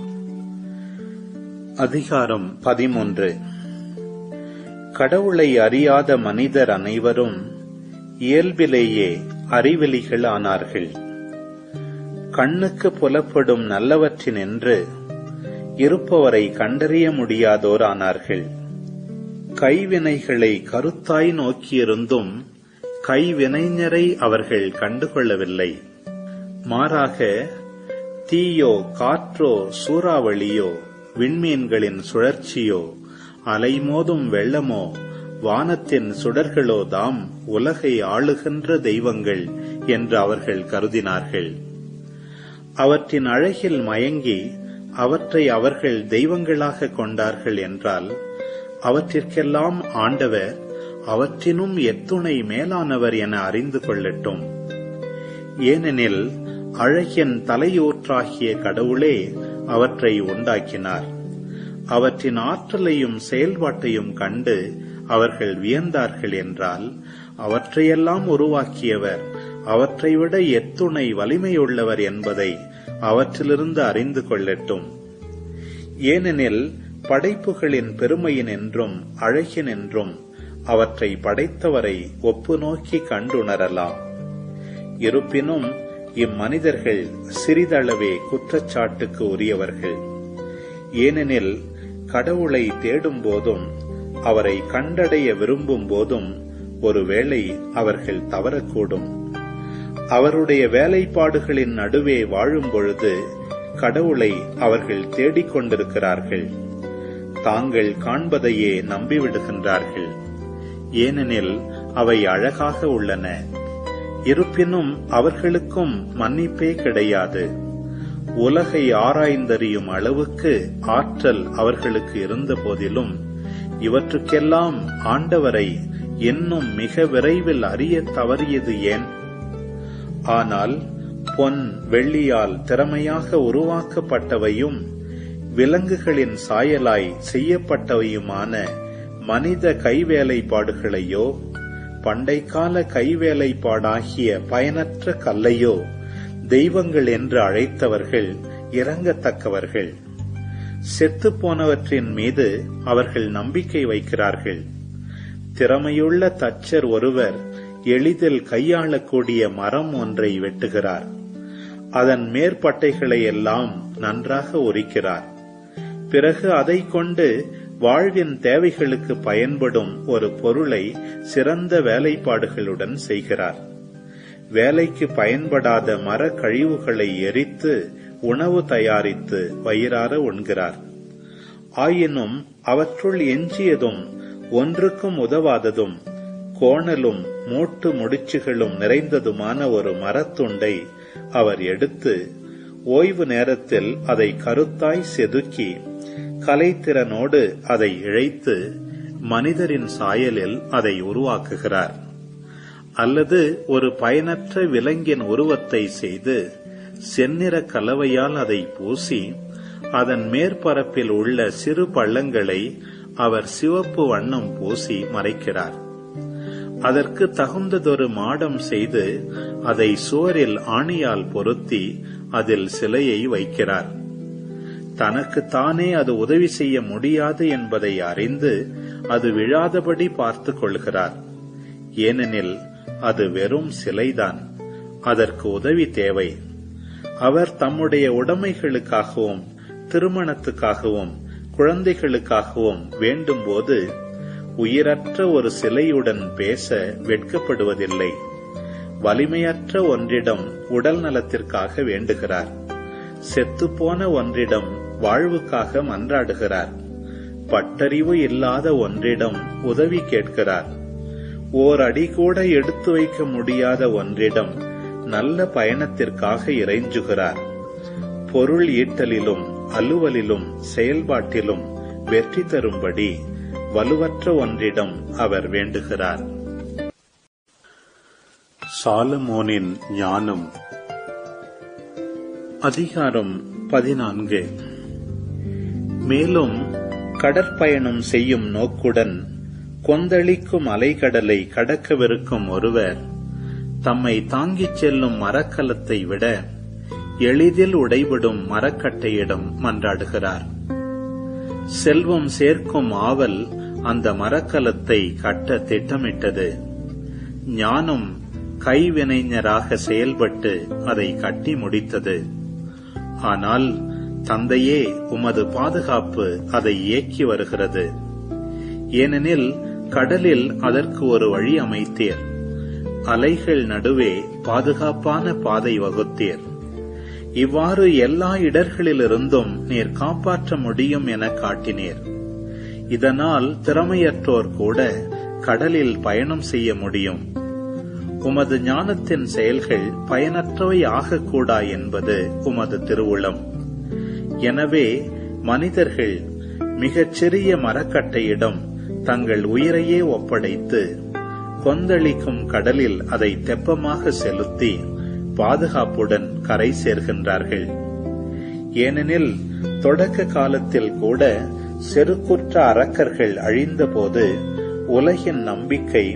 அதிகாரம் 13. கடவுளை அறியாத மனிதர் அனைவரும் இயல்பிலேயே அறிவெளிகள் ஆனார்கள். கண்ணுக்கு புலப்படும் நல்லவற்றினின்று இருப்பவரை கண்டறிய முடியாதோர் ஆனார்கள். கைவினைகளை கருத்தாய் நோக்கியிருந்தும் கைவினைஞரை அவர்கள் கண்டுகொள்ளவில்லை. மாறாக தீயோ காற்றோ சூறாவளியோ விண்மீன்களின் சுழற்சியோ அலைமோதும் வெள்ளமோ வானத்தின் சுடர்களோ தாம் உலகை ஆளுகின்ற தெய்வங்கள் என்று அவர்கள் கருதினார்கள். அவற்றின் அழகில் மயங்கி அவற்றை அவர்கள் தெய்வங்களாக கொண்டார்கள் என்றால், அவற்றிற்கெல்லாம் ஆண்டவர் அவற்றினும் எத்துணை மேலானவர் என அறிந்து கொள்ளட்டும். ஏனெனில் அழகின் தலையூற்றாகிய கடவுளே அவற்றை உண்டாக்கினார். அவற்றின் ஆற்றலையும் செயல்பாட்டையும் கண்டு அவர்கள் வியந்தார்கள் என்றால், அவற்றையெல்லாம் உருவாக்கியவர் அவற்றை விட எத்துணை வலிமையுள்ளவர் என்பதை அவற்றிலிருந்து அறிந்து கொள்ளட்டும். ஏனெனில் படைப்புகளின் பெருமையினின்றும் அழகினின்றும் அவற்றை படைத்தவரை ஒப்பு நோக்கி கண்டுணரலாம். இருப்பினும் இம்மனிதர்கள் சிறிதளவே குற்றச்சாட்டுக்கு உரியவர்கள். ஏனெனில் கடவுளை தேடும் போதும் அவரை கண்டடைய விரும்பும் போதும் ஒருவேளை அவர்கள் தவறக்கூடும். அவருடைய வேலைப்பாடுகளின் நடுவே வாழும் பொழுது கடவுளை அவர்கள் தேடிக்கொண்டிருக்கிறார்கள். தாங்கள் காண்பதையே நம்பிவிடுகின்றார்கள். ஏனெனில் அவை அழகாக உள்ளன. இருப்பினும் அவர்களுக்கும் மன்னிப்பே கிடையாது. உலகை ஆராய்ந்தறியும் அளவுக்கு ஆற்றல் அவர்களுக்கு இருந்த போதிலும் இவற்றுக்கெல்லாம் ஆண்டவரை இன்னும் மிக விரைவில் அறிய தவறியது ஏன்? ஆனால் பொன் வெள்ளியால் திறமையாக உருவாக்கப்பட்டவையும் விலங்குகளின் சாயலாய் செய்யப்பட்டவையுமான மனித கைவேலைப்பாடுகளையோ பண்டைக்கால கைவேலைப்பாடாகிய பயனற்ற கல்லையோ தெய்வங்கள் என்று அழைத்தவர்கள் இரங்கத்தக்கவர்கள். செத்துப்போனவற்றின் மீது அவர்கள் நம்பிக்கை வைக்கிறார்கள். திறமையுள்ள தச்சர் ஒருவர் எளிதில் கையாளக்கூடிய மரம் ஒன்றை வெட்டுகிறார். அதன் மேற்பட்டைகளை எல்லாம் நன்றாக உரிக்கிறார். பிறகு அதை கொண்டு வாழ்வின் தேவைகளுக்கு பயன்படும் ஒரு பொருளை சிறந்த வேலைப்பாடுகளுடன் செய்கிறார். வேலைக்கு பயன்படாத மர கழிவுகளை எரித்து உணவு தயாரித்து வயிறார உண்கிறார். ஆயினும் அவற்றுள் எஞ்சியதும் ஒன்றுக்கும் உதவாததும் கோணலும் மூட்டு முடிச்சுகளும் நிறைந்ததுமான ஒரு மரத்துண்டை அவர் எடுத்து ஓய்வு நேரத்தில் அதை கருத்தாய் செதுக்கி கலைத்திறனோடு அதை இழைத்து மனிதரின் சாயலில் அதை உருவாக்குகிறார். அல்லது ஒரு பயனற்ற விலங்கின் உருவத்தை செய்து செந்நிற கலவையால் அதை பூசி அதன் மேற்பரப்பில் உள்ள சிறு பள்ளங்களை அவர் சிவப்பு வண்ணம் பூசி மறைக்கிறார். அதற்கு தகுந்ததொரு மாடம் செய்து அதை சுவரில் ஆணியால் பொருத்தி அதில் சிலையை வைக்கிறார். தனக்கு தானே அது உதவி செய்ய முடியாது என்பதை அறிந்து அது விழாதபடி பார்த்து கொள்கிறார். ஏனெனில் அது வெறும் சிலைதான். அதற்கு உதவி தேவை. அவர் தம்முடைய உடைமைகளுக்காகவும் திருமணத்துக்காகவும் குழந்தைகளுக்காகவும் வேண்டும் போது உயிரற்ற ஒரு சிலையுடன் பேச வெட்கப்படுவதில்லை. வலிமையற்ற ஒன்றிடம் உடல் நலத்திற்காக வேண்டுகிறார். செத்துப்போன ஒன்றிடம் வாழ்வுக்காக மன்றாடுகிறார். பட்டறிவு இல்லாத ஒன்றிடம் உதவி கேட்கிறார். ஓர் அடி கூட எடுத்து வைக்க முடியாத ஒன்றிடம் நல்ல பயணத்திற்காக இறைஞ்சுகிறார். பொருள் ஈட்டலிலும் அலுவலிலும் செயல்பாட்டிலும் வெற்றி தரும்படி வலுவற்ற ஒன்றிடம் அவர் வேண்டுகிறார். சாலமோனின் ஞானம். அதிகாரம் 14. மேலும் கடற்பயணம் செய்யும் நோக்குடன் கொந்தளிக்கும் அலைக்கடலை கடக்கவிருக்கும் ஒருவர் தம்மை தாங்கிச் செல்லும் மரக்கலத்தை விட எளிதில் உடைபடும் மரக்கட்டையிடம் மன்றாடுகிறார். செல்வம் சேர்க்கும் ஆவல் அந்த மரக்கலத்தை கட்ட திட்டமிட்டது. ஞானம் கைவினைஞராக செயல்பட்டு அதை கட்டி முடித்தது. ஆனால் தந்தையே, உமது பாதுகாப்பு அதை இயக்கி வருகிறது. ஏனெனில் கடலில் அதற்கு ஒரு வழி அமைத்தீர், அலைகள் நடுவே பாதுகாப்பான பாதை வகுத்தீர். இவ்வாறு எல்லா இடர்களிலிருந்தும் நீர் காப்பாற்ற முடியும் என காட்டினீர். இதனால் திறமையற்றோர் கூட கடலில் பயணம் செய்ய முடியும். உமது ஞானத்தின் செயல்கள் பயனற்றவை ஆகக்கூடா என்பது உமது திருவுளம். எனவே மனிதர்கள் மிகச் சிறிய மரக்கட்டையிடம் தங்கள் உயிரையே ஒப்படைத்து கொந்தளிக்கும் கடலில் அதை தெப்பமாக செலுத்தி பாதுகாப்புடன் கரை சேர்கின்றார்கள். ஏனெனில் தொடக்க காலத்தில் கூட செருக்குற்ற அரக்கர்கள் அழிந்தபோது உலகின் நம்பிக்கை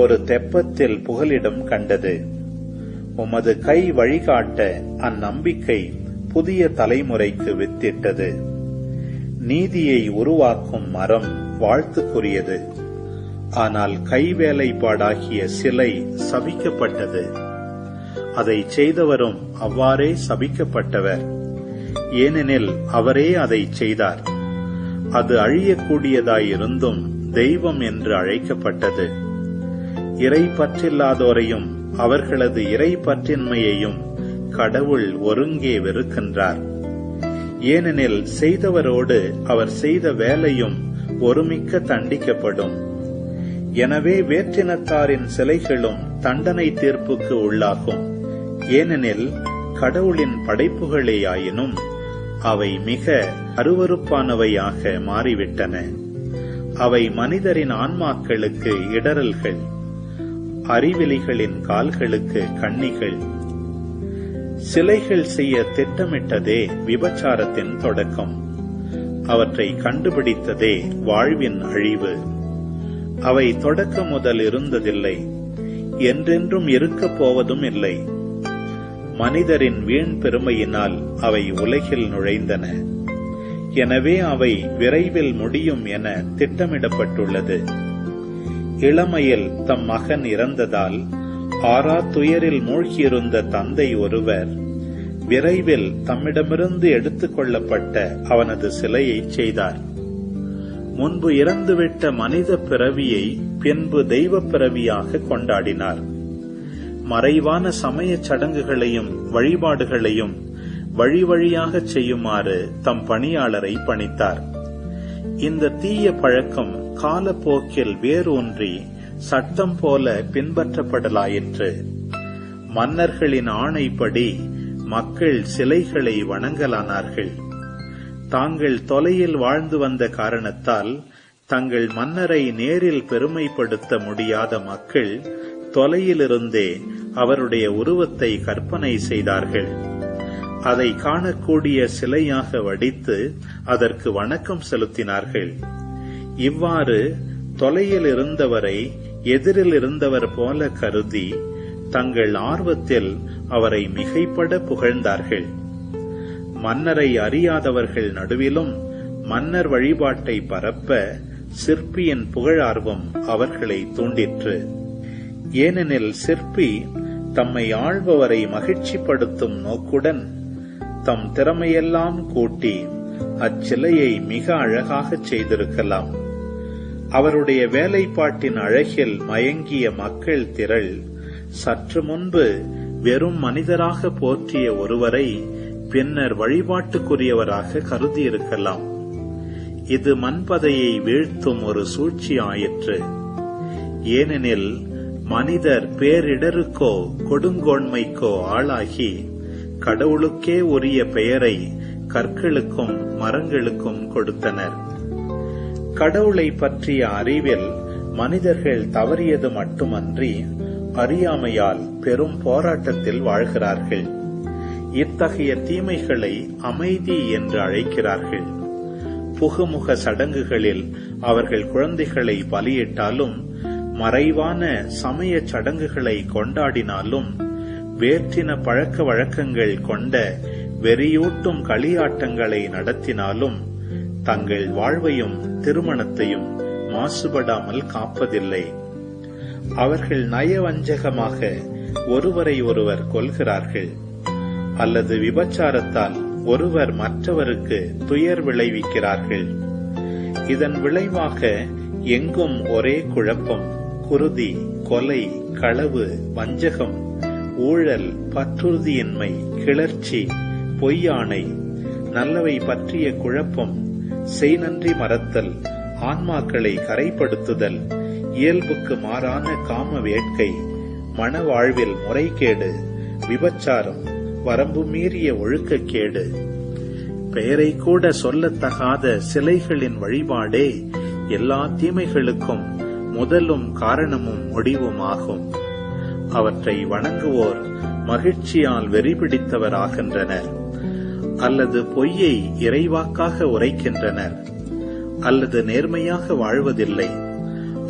ஒரு தெப்பத்தில் புகலிடம் கண்டது. உமது கை வழிகாட்ட அந்நம்பிக்கை புதிய தலைமுறைக்கு வித்திட்டது. நீதியை உருவாக்கும் மரம் வாழ்த்துக்குரியது. ஆனால் கைவேலைப்பாடாகிய சிலை சபிக்கப்பட்டது. அதை செய்தவரும் அவ்வாறே சபிக்கப்பட்டவர். ஏனெனில் அவரே அதை செய்தார். அது அழியக்கூடியதாயிருந்தும் தெய்வம் என்று அழைக்கப்பட்டது. இறை பற்றில்லாதோரையும் அவர்களது இறை பற்றின்மையையும் கடவுள் ஒருங்கே வெறுக்கின்றார். ஏனெனில் செய்தவரோடு அவர் செய்த வேலையும் ஒருமிக்க தண்டிக்கப்படும். எனவே வேற்றினத்தாரின் சிலைகளும் தண்டனை தீர்ப்புக்கு உள்ளாகும். ஏனெனில் கடவுளின் படைப்புகளேயாயினும் அவை மிக அருவருப்பானவையாக மாறிவிட்டன. அவை மனிதரின் ஆன்மாக்களுக்கு இடரல்கள், அறிவிலிகளின் கால்களுக்கு கண்ணிகள். சிலைகள் செய்ய திட்டமிட்டதே விபச்சாரத்தின் தொடக்கம். அவற்றை கண்டுபிடித்ததே வாழ்வின் அழிவு. அவை தொடக்க முதல் இருந்ததில்லை, என்றென்றும் இருக்கப் போவதும் இல்லை. மனிதரின் வீண் பெருமையினால் அவை உலகில் நுழைந்தன. எனவே அவை விரைவில் முடியும் என திட்டமிடப்பட்டுள்ளது. இளமையில் தம் மகன் இறந்ததால் ஆறா துயரில் மூழ்கியிருந்த தந்தை ஒருவர் விரைவில் தம்மிடமிருந்து எடுத்துக் கொள்ளப்பட்ட அவனது சிலையை செய்தார். முன்பு இறந்துவிட்ட மனித பிறவியை பின்பு தெய்வ பிறவியாக கொண்டாடினார். மறைவான சமய சடங்குகளையும் வழிபாடுகளையும் வழி வழியாக செய்யுமாறு தம் பணியாளரை பணித்தார். இந்த தீய பழக்கம் காலப்போக்கில் வேரூன்றி சட்டம் போல பின்பற்றப்படலாயிற்று. மன்னர்களின் ஆணைப்படி மக்கள் சிலைகளை வணங்கலானார்கள். தாங்கள் தொலையில் வாழ்ந்து வந்த காரணத்தால் தங்கள் மன்னரை நேரில் பெருமைப்படுத்த முடியாத மக்கள் தொலையிலிருந்தே அவருடைய உருவத்தை கற்பனை செய்தார்கள். அதை காணக்கூடிய சிலையாக வடித்து அதற்கு வணக்கம் செலுத்தினார்கள். இவ்வாறு தொலையில் இருந்தவரை எதிரில் இருந்தவர் போல கருதி தங்கள் ஆர்வத்தில் அவரை மிகைப்பட புகழ்ந்தார்கள். மன்னரை அறியாதவர்கள் நடுவிலும் மன்னர் வழிபாட்டை பரப்ப சிற்பியின் புகழார்வம் அவர்களை தூண்டிற்று. ஏனெனில் சிற்பி தம்மை ஆள்பவரை மகிழ்ச்சிப்படுத்தும் நோக்குடன் தம் திறமையெல்லாம் கூட்டி அச்சிலையை மிக அழகாகச் செய்திருக்கலாம். அவருடைய வேலைப்பாட்டின் அழகில் மயங்கிய மக்கள் திரள் சற்று முன்பு வெறும் மனிதராக போற்றிய ஒருவரை பின்னர் வழிபாட்டுக்குரியவராக கருதியிருக்கலாம். இது மண்பதையை வீழ்த்தும் ஒரு சூழ்ச்சி ஆயிற்று. ஏனெனில் மனிதர் பேரிடருக்கோ கொடுங்கோன்மைக்கோ ஆளாகி கடவுளுக்கே உரிய பெயரை கற்களுக்கும் மரங்களுக்கும் கொடுத்தனர். கடவுளை பற்றிய அறிவில் மனிதர்கள் தவறியது மட்டுமன்றி அறியாமையால் பெரும் போராட்டத்தில் வாழ்கிறார்கள். இத்தகைய தீமைகளை அமைதி என்று அழைக்கிறார்கள். புகுமுக சடங்குகளில் அவர்கள் குழந்தைகளை பலியிட்டாலும் மறைவான சமய சடங்குகளை கொண்டாடினாலும் வேற்றின பழக்க வழக்கங்கள் கொண்ட வெறியூட்டும் களியாட்டங்களை நடத்தினாலும் தங்கள் வாழ்வையும் திருமணத்தையும் மாசுபடாமல் காப்பதில்லை. அவர்கள் நயவஞ்சகமாக ஒருவரை ஒருவர் கொல்கிறார்கள், அல்லது விபச்சாரத்தால் ஒருவர் மற்றவருக்கு துயர் விளைவிக்கிறார்கள். இதன் விளைவாக எங்கும் ஒரே குழப்பம், குருதி, கொலை, களவு, வஞ்சகம், ஊழல், பற்றுறுதியின்மை, கிளர்ச்சி, பொய்யாணை, நல்லவை பற்றிய குழப்பம், செய்நன்றி மறத்தல், ஆன்மாக்களை கரைப்படுத்துதல், இயல்புக்கு மாறான காம வேட்கை, மனவாழ்வில் முறைகேடு, விபச்சாரம், வரம்பு மீறிய ஒழுக்கக்கேடு, பெயரை கூட சொல்லத்தகாத சிலைகளின் வழிபாடே எல்லா தீமைகளுக்கும் முதலும் காரணமும் முடிவுமாகும். அவற்றை வணங்குவோர் மகிழ்ச்சியால் வெறிபிடித்தவராகின்றனர், அல்லது பொய்யை இறைவாக்காக உரைக்கின்றனர், அல்லது நேர்மையாக வாழ்வதில்லை,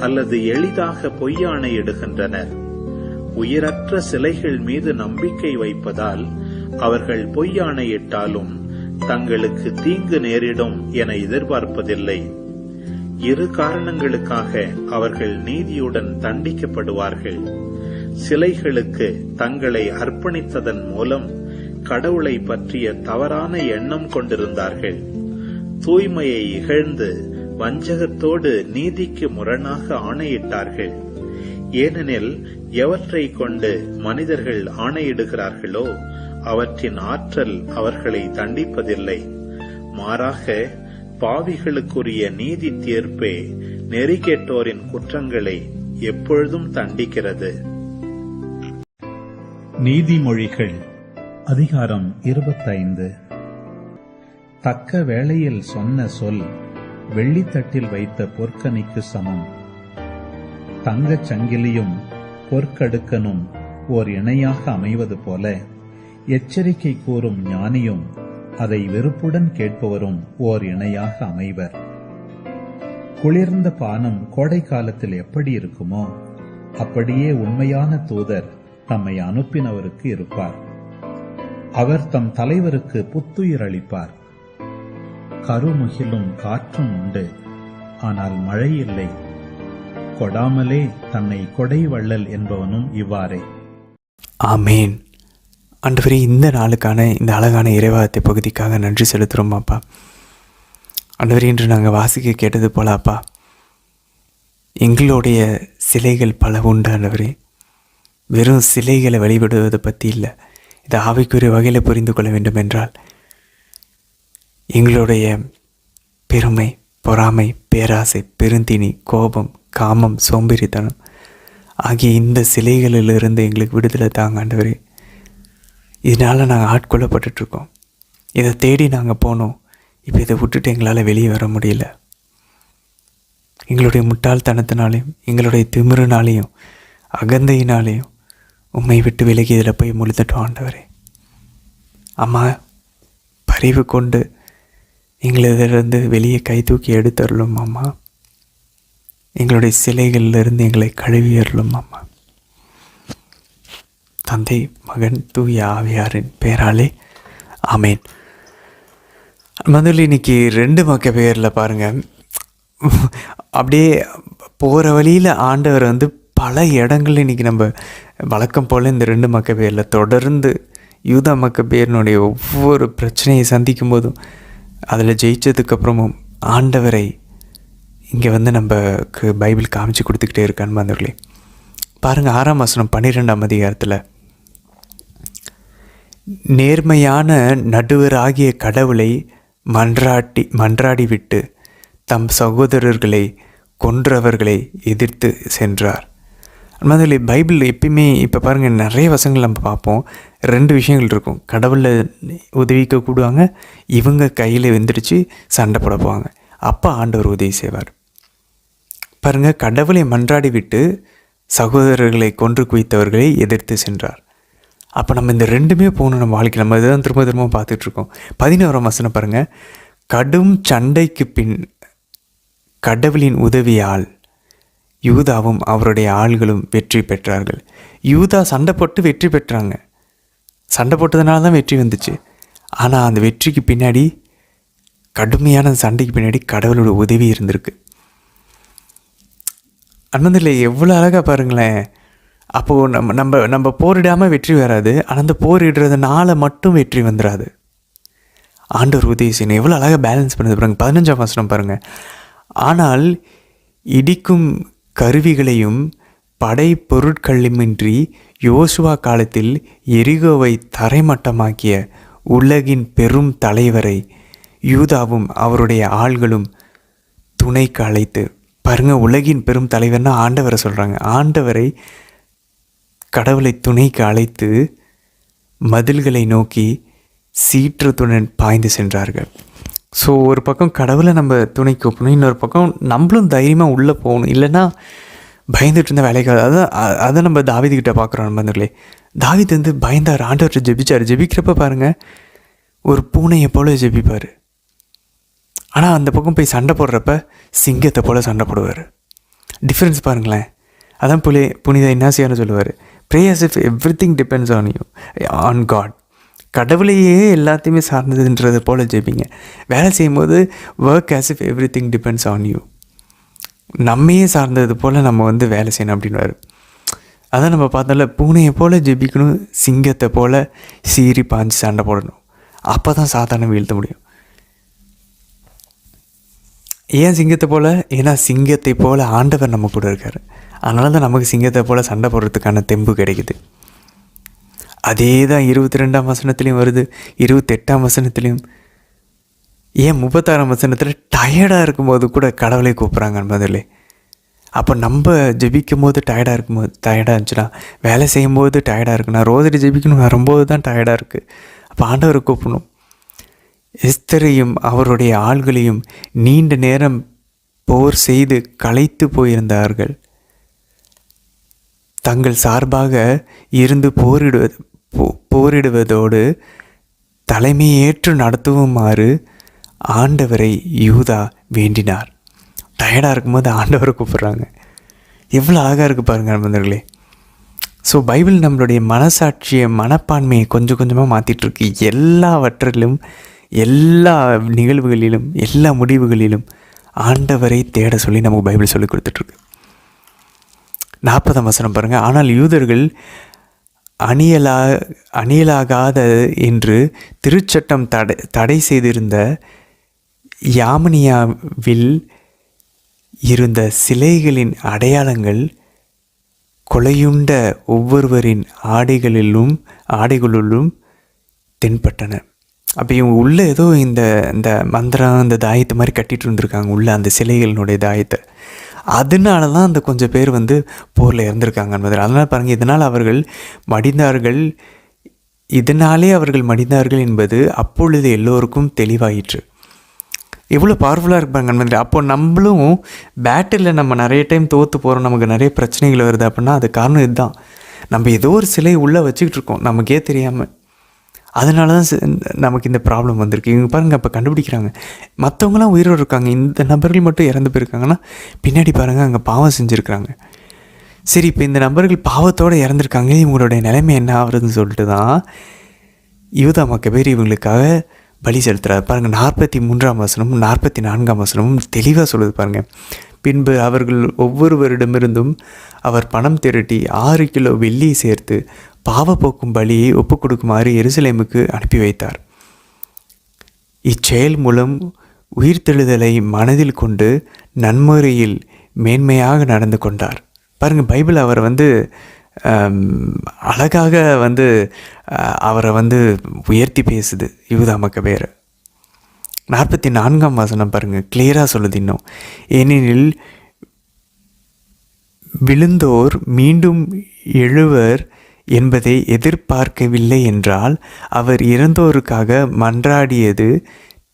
அல்லது எளிதாக பொய்யாணையிடுகின்றனர். உயிரற்ற சிலைகள் மீது நம்பிக்கை வைப்பதால் அவர்கள் பொய்யாணையிட்டாலும் தங்களுக்கு தீங்கு நேரிடும் என எதிர்பார்ப்பதில்லை. இரு காரணங்களுக்காக அவர்கள் நீதியுடன் தண்டிக்கப்படுவார்கள். சிலைகளுக்கு தங்களை அர்ப்பணித்ததன் மூலம் கடவுளை பற்றிய தவறான எண்ணம் கொண்டிருந்தார்கள். தூய்மையை இகழ்ந்து வஞ்சகத்தோடு நீதிக்கு முரணாக ஆணையிட்டார்கள். ஏனெனில் எவற்றை கொண்டு மனிதர்கள் ஆணையிடுகிறார்களோ அவற்றின் ஆற்றல் அவர்களை தண்டிப்பதில்லை. மாறாக பாவிகளுக்குரிய நீதி தீர்ப்பே நெறிகெட்டோரின் குற்றங்களை எப்பொழுதும் தண்டிக்கிறது. நீதிமொழிகள் அதிகாரம் 25. தக்க வேளையில் சொன்ன சொல் வெள்ளித்தட்டில் வைத்த பொற்கனிக்கு சமம். தங்கச் சங்கிலியும் பொற்கடுக்கனும் ஓர் இணையாக அமைவது போல எச்சரிக்கை கூறும் ஞானியும் அதை வெறுப்புடன் கேட்பவரும் ஓர் இணையாக அமைவர். குளிர்ந்த பானம் கோடை காலத்தில் எப்படி இருக்குமோ அப்படியே உண்மையான தூதர் தம்மை அனுப்பினவருக்கு இருப்பார். அவர் தம் தலைவருக்கு புத்துயிர் அளிப்பார். கருமுகிலும் காற்றும் உண்டு, ஆனால் மழை இல்லை. கொடாமலே தன்னை கொடை வள்ளல் என்பவனும் இவ்வாறே. ஆமேன். ஆண்டவரே, இந்த நாளுக்கான இந்த அழகான இறைவார்த்தை பகுதிக்காக நன்றி செலுத்துகிறோம் அப்பா. ஆண்டவரே, இன்று நாங்கள் வாசிக்க கேட்டது போல அப்பா, எங்களுடைய சிலைகள் பல உண்டு ஆண்டவரே. வெறும் சிலைகளை வழிபடுவதை பற்றி இல்லை, இதை ஆவிக்குரிய வகையில் புரிந்து கொள்ள வேண்டும் என்றால் எங்களுடைய பெருமை, பொறாமை, பேராசை, பெருந்தினி, கோபம், காமம், சோம்பேறித்தனம் ஆகிய இந்த சிலைகளிலிருந்து எங்களுக்கு விடுதலை தாங்க ஆண்டவரே. இதனால் நாங்கள் ஆட்கொள்ளப்பட்டுருக்கோம். இதை தேடி நாங்கள் போனோம். இப்போ இதை விட்டுட்டு எங்களால் வெளியே வர முடியல. எங்களுடைய முட்டாள்தனத்தினாலையும் எங்களுடைய திமிருனாலையும் அகந்தையினாலேயும் உம்மை விட்டு விலகி இதில் போய் முழுந்துட்டோம் ஆண்டவரே. அம்மா, பரிவு கொண்டு எங்களை இதிலிருந்து வெளியே கை தூக்கி எடுத்தருளும் அம்மா. எங்களுடைய சிலைகளிலிருந்து எங்களை கழுவியருளும் அம்மா. தந்தை, மகன், தூய ஆவியாரின் பெயராலே ஆமேன். முதல்ல இன்னைக்கு 2 மக்கபேயரில் பாருங்கள், அப்படியே போகிற வழியில் ஆண்டவர் பல இடங்கள் இன்றைக்கி நம்ம வழக்கம் போல் இந்த 2 மக்கபேயரில் தொடர்ந்து யூதா மக்கபேயனுடைய ஒவ்வொரு பிரச்சனையை சந்திக்கும் போதும் அதில் ஜெயித்ததுக்கப்புறமும் ஆண்டவரை இங்கே நமக்கு பைபிள் காமிச்சு கொடுத்துக்கிட்டே இருக்கான்னு வந்தவர்களே. பாருங்கள், 6ஆம் வசனம் 12ஆம் அதிகாரத்தில், நேர்மையான நடுவராகிய கடவுளை மன்றாடி விட்டு தம் சகோதரர்களை கொன்றவர்களை எதிர்த்து சென்றார். முதல்ல பைபிள் எப்பயுமே இப்போ பாருங்கள், நிறைய வசங்கள் நம்ம பார்ப்போம். 2 விஷயங்கள் இருக்கும். கடவுளை உதவிக்க கூடுவாங்க, இவங்க கையில் வெந்துடுச்சு சண்டை போட போவாங்க. அப்போ ஆண்டவர் உதவி செய்வார். பாருங்கள், கடவுளை மன்றாடி விட்டு சகோதரர்களை கொன்று குவித்தவர்களை எதிர்த்து சென்றார். அப்போ நம்ம இந்த 2மே போகணும் நம்ம வாழ்க்கை. நம்ம இதுதான் திரும்ப திரும்ப பார்த்துட்ருக்கோம். 11ஆம் வசனம் பாருங்கள், கடும் சண்டைக்கு பின் கடவுளின் உதவியால் யூதாவும் அவருடைய ஆள்களும் வெற்றி பெற்றார்கள். யூதா சண்டை போட்டு வெற்றி பெற்றாங்க. சண்டை போட்டதுனால தான் வெற்றி வந்துச்சு. ஆனால் அந்த வெற்றிக்கு பின்னாடி, கடுமையான சண்டைக்கு பின்னாடி கடவுளோட உதவி இருந்திருக்கு. அண்ணந்தில் எவ்வளோ அழகாக பாருங்களேன். அப்போது நம்ம நம்ம நம்ம போரிடாமல் வெற்றி வராது, ஆனால் அந்த போரிடுறதுனால மட்டும் வெற்றி வந்துடாது. ஆண்டவர் உதவி செய்யணும். எவ்வளோ அழகாக பேலன்ஸ் பண்ணுது பாருங்க. 15ஆம் வசனம் பாருங்கள். ஆனால் இடிக்கும் கருவிகளையும் படை பொருட்களுமின்றி யோசுவா காலத்தில் எரிகோவை தரைமட்டமாக்கிய உலகின் பெரும் தலைவரை யூதாவும் அவருடைய ஆள்களும் துணைக்கு அழைத்து, பாருங்கள், உலகின் பெரும் தலைவர்னா ஆண்டவரை சொல்கிறாங்க. ஆண்டவரை, கடவுளை துணைக்கு அழைத்து மதில்களை நோக்கி சீற்றத்துடன் பாய்ந்து சென்றார்கள். ஸோ ஒரு பக்கம் கடவுளை நம்ம துணை கூப்பிடணும், இன்னொரு பக்கம் நம்மளும் தைரியமாக உள்ளே போகணும். இல்லைன்னா பயந்துட்டு இருந்த வேலைக்கு அதை நம்ம தாவீதுகிட்ட பார்க்குறோம். நண்பர்களே, தாவீது வந்து பயந்தார், ஆண்டவர்கிட்ட ஜெபிச்சார். ஜெபிக்கிறப்ப பாருங்கள், ஒரு பூனையை போல் ஜெபிப்பார். ஆனால் அந்த பக்கம் போய் சண்டை போடுறப்ப சிங்கத்தை போல் சண்டை போடுவார். டிஃப்ரென்ஸ் பாருங்களேன். அதான் புனித இன்னாசியான்னு சொல்லுவார், pray as if everything depends on you, on God. கடவுளையே எல்லாத்தையுமே சார்ந்ததுன்றது போல் ஜெபிங்க. வேலை செய்யும்போது work as if everything depends on you. நம்மையே சார்ந்தது போல் நம்ம வந்து வேலை செய்யணும் அப்படின்வார். அதான் நம்ம பார்த்தால பூனையை போல் ஜெபிக்கணும், சிங்கத்தை போல் சீறி பாஞ்சு சண்டை போடணும். அப்போ தான் சாத்தானை வீழ்த்த முடியும். ஏன் சிங்கத்தை போல்? ஏன்னா சிங்கத்தை போல் ஆண்டவர் நம்ம கூட இருக்கார். அதனால தான் நமக்கு சிங்கத்தை போல் சண்டை போடுறதுக்கான தெம்பு கிடைக்குது. அதே தான் 22ஆம் வசனத்துலேயும் வருது, 28ஆம் வசனத்துலேயும். ஏன் 36ஆம் வசனத்தில் டயர்டாக இருக்கும்போது கூட கடவுளை கூப்பிட்றாங்க முதல்ல. அப்போ நம்ம ஜெபிக்கும் போது டயர்டாக இருந்துச்சுன்னா, வேலை செய்யும்போது டயர்டாக இருக்குன்னா, ரோதரி ஜெபிக்கணும் வரும்போது தான் டயர்டாக இருக்குது. அப்போ ஆண்டவரை கூப்பிடணும். எஸ்தரையும் அவருடைய ஆள்களையும் நீண்ட நேரம் போர் செய்து களைத்து போயிருந்தார்கள். தங்கள் சார்பாக இருந்து போரிடுவதோடு தலைமையேற்று நடத்துவுமாறு ஆண்டவரை யூதா வேண்டினார். டயர்டாக இருக்கும்போது ஆண்டவரை கூப்பிட்றாங்க. எவ்வளோ அழகாக இருக்குது பாருங்கள் நண்பர்களே. ஸோ பைபிள் நம்மளுடைய மனசாட்சியை, மனப்பான்மையை கொஞ்சம் கொஞ்சமாக மாற்றிட்டுருக்கு. எல்லாவற்றிலும், எல்லா நிகழ்வுகளிலும், எல்லா முடிவுகளிலும் ஆண்டவரை தேட சொல்லி நமக்கு பைபிள் சொல்லி கொடுத்துட்ருக்கு. 40ஆம் வசனம் பாருங்கள். ஆனால் யூதர்கள் அணியலாகாத என்று திருச்சட்டம் தடை செய்திருந்த யாமனியாவில் இருந்த சிலைகளின் அடையாளங்கள் கொலையுண்ட ஒவ்வொருவரின் ஆடைகளுள்ளும் தென்பட்டன. அப்போ இவங்க உள்ளே ஏதோ இந்த மந்திரம், இந்த தாயத்தை மாதிரி கட்டிகிட்டு இருந்திருக்காங்க உள்ளே, அந்த சிலைகளினுடைய தாயத்தை. அதனால தான் அந்த கொஞ்சம் பேர் வந்து போரில் இறந்துருக்காங்க. அதனால் பாருங்கள், இதனாலே அவர்கள் மடிந்தார்கள் என்பது அப்பொழுது எல்லோருக்கும் தெளிவாயிற்று. எவ்வளோ பவர்ஃபுல்லாக இருப்பாங்க. அப்போ நம்மளும் பேட்டில் நம்ம நிறைய டைம் தோற்று போகிறோம், நமக்கு நிறைய பிரச்சனைகள் வருது அப்படின்னா அது காரணம் இதுதான். நம்ம ஏதோ ஒரு சிலை உள்ளே வச்சுக்கிட்டு இருக்கோம் நமக்கே தெரியாமல். அதனால தான் நமக்கு இந்த ப்ராப்ளம் வந்திருக்கு. இவங்க பாருங்கள், அப்போ கண்டுபிடிக்கிறாங்க. மற்றவங்களாம் உயிரோடு இருக்காங்க, இந்த நபர்கள் மட்டும் இறந்து போயிருக்காங்கன்னா பின்னாடி பாருங்கள் அங்கே பாவம் செஞ்சுருக்காங்க. சரி, இப்போ இந்த நபர்கள் பாவத்தோடு இறந்துருக்காங்க, இவங்களுடைய நிலைமை என்ன ஆகுறதுன்னு சொல்லிட்டு தான் யூதா மக்கபேர் இவங்களுக்காக பலி செலுத்துகிறார். பாருங்கள், 43ஆம் வசனமும் 44ஆம் வசனமும் தெளிவாக சொல்லுது பாருங்கள். பின்பு அவர்கள் ஒவ்வொருவரிடமிருந்தும் அவர் பணம் திரட்டி 6 கிலோ வெள்ளியை சேர்த்து பாவப்போக்கும் பலியை ஒப்புக் கொடுக்குமாறு எருசலேமுக்கு அனுப்பி வைத்தார். இச்செயல் மூலம் உயிர்த்தெழுதலை மனதில் கொண்டு நன்முறையில் மேன்மையாக நடந்து கொண்டார். பாருங்கள், பைபிள் அவரை வந்து அழகாக வந்து அவரை வந்து உயர்த்தி பேசுது யூதா மக்கபேர். 44ஆம் வசனம் பாருங்கள், கிளியராக சொல்லுது இன்னும். ஏனெனில் விழுந்தோர் மீண்டும் எழுவர் என்பதை எதிர்பார்க்கவில்லை என்றால் அவர் இறந்தோருக்காக மன்றாடியது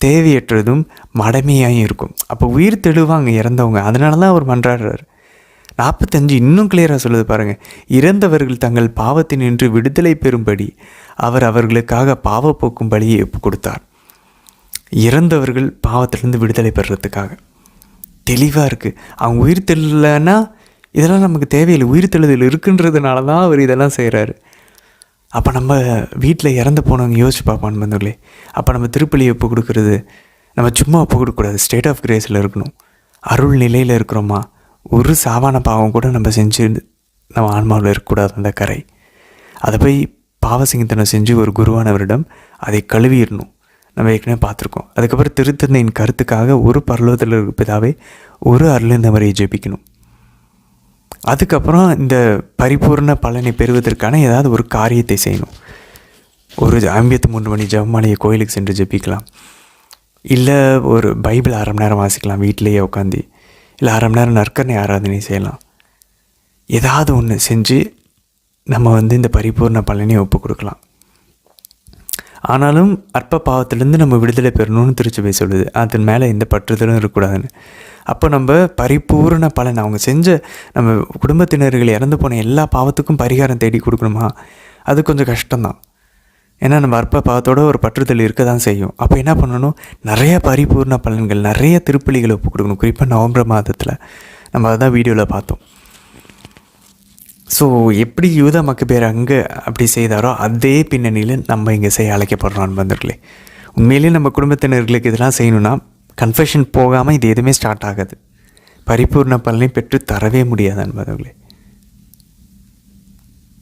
தேவையற்றதும் மடமையாயும் இருக்கும். அப்போ உயிர் தெழுவாங்க இறந்தவங்க, அதனால தான் அவர் மன்றாடுறார். 45 இன்னும் கிளியராக சொல்லுது பாருங்கள். இறந்தவர்கள் தங்கள் பாவத்தினின்று விடுதலை பெறும்படி அவர் அவர்களுக்காக பாவ போக்கும் பலியை ஒப்புக் கொடுத்தார். இறந்தவர்கள் பாவத்திலிருந்து விடுதலை பெறுறதுக்காக தெளிவாக இருக்குது. அவங்க உயிர் தெரியலன்னா இதெல்லாம் நமக்கு தேவையில்லை. உயிர் தெழுதல் இருக்குன்றதுனால தான் அவர் இதெல்லாம் செய்கிறாரு. அப்போ நம்ம வீட்டில் இறந்து போனவங்க யோசிச்சு பார்ப்பான்னு வந்தோங்களே. அப்போ நம்ம திருப்பலியை ஒப்பு கொடுக்குறது நம்ம சும்மா ஒப்பு கொடுக்கக்கூடாது, ஸ்டேட் ஆஃப் கிரேஸில் இருக்கணும். அருள் நிலையில் இருக்கிறோமா, ஒரு சாவான பாவம் கூட நம்ம செஞ்சு நம்ம ஆன்மாவில் இருக்கக்கூடாது அந்த கரை. அதை போய் பாவசிங்கத்தனம் செஞ்சு ஒரு குருவானவரிடம் அதை கழுவிடணும். நம்ம ஏற்கனவே பார்த்துருக்கோம். அதுக்கப்புறம் திருத்தந்தையின் கருத்துக்காக ஒரு பரலோகத்தில் இருக்க பிதாவே ஒரு அருளிந்தவரை ஜெபிக்கணும். அதுக்கப்புறம் இந்த பரிபூர்ண பலனை பெறுவதற்கான ஏதாவது ஒரு காரியத்தை செய்யணும். ஒரு 53 மணி ஜெபமாலையை கோயிலுக்கு சென்று ஜெபிக்கலாம், இல்லை ஒரு பைபிள் 1/2 மணி நேரம் வாசிக்கலாம் வீட்டிலேயே உட்காந்து, இல்லை 1/2 மணி நேரம் நற்கரணை ஆராதனை செய்யலாம். ஏதாவது ஒன்று செஞ்சு நம்ம இந்த பரிபூர்ண பலனை ஒப்பு கொடுக்கலாம். ஆனாலும் அற்ப பாவத்திலேருந்து நம்ம விடுதலை பெறணும்னு திருச்சபை சொல்லுது. அதன் மேலே எந்த பற்றுதலும் இருக்கக்கூடாதுன்னு. அப்போ நம்ம பரிபூர்ண பலன் அவங்க செஞ்ச நம்ம குடும்பத்தினர்கள் இறந்து போன எல்லா பாவத்துக்கும் பரிகாரம் தேடி கொடுக்கணுமா? அது கொஞ்சம் கஷ்டம்தான். ஏன்னா நம்ம அற்ப பாவத்தோட ஒரு பற்றுதல் இருக்க தான் செய்யும். அப்போ என்ன பண்ணணும்? நிறைய பரிபூர்ண பலன்கள், நிறைய திருப்பலிகளை ஒப்பு கொடுக்கணும். குறிப்பாக நவம்பர் மாதத்தில் நம்ம அதான் வீடியோவில் பார்த்தோம். ஸோ எப்படி யூத மக்கபேர் அங்கே அப்படி செய்தாரோ அதே பின்னணியில் நம்ம இங்கே செய்ய அழைக்கப்படுறோம் அன்பர்களே. உண்மையிலேயே நம்ம குடும்பத்தினர்களுக்கு இதெல்லாம் செய்யணும்னா கன்ஃபெஷன் போகாமல் இது எதுவுமே ஸ்டார்ட் ஆகாது. பரிபூர்ண பலனை பெற்று தரவே முடியாது அன்பர்களே.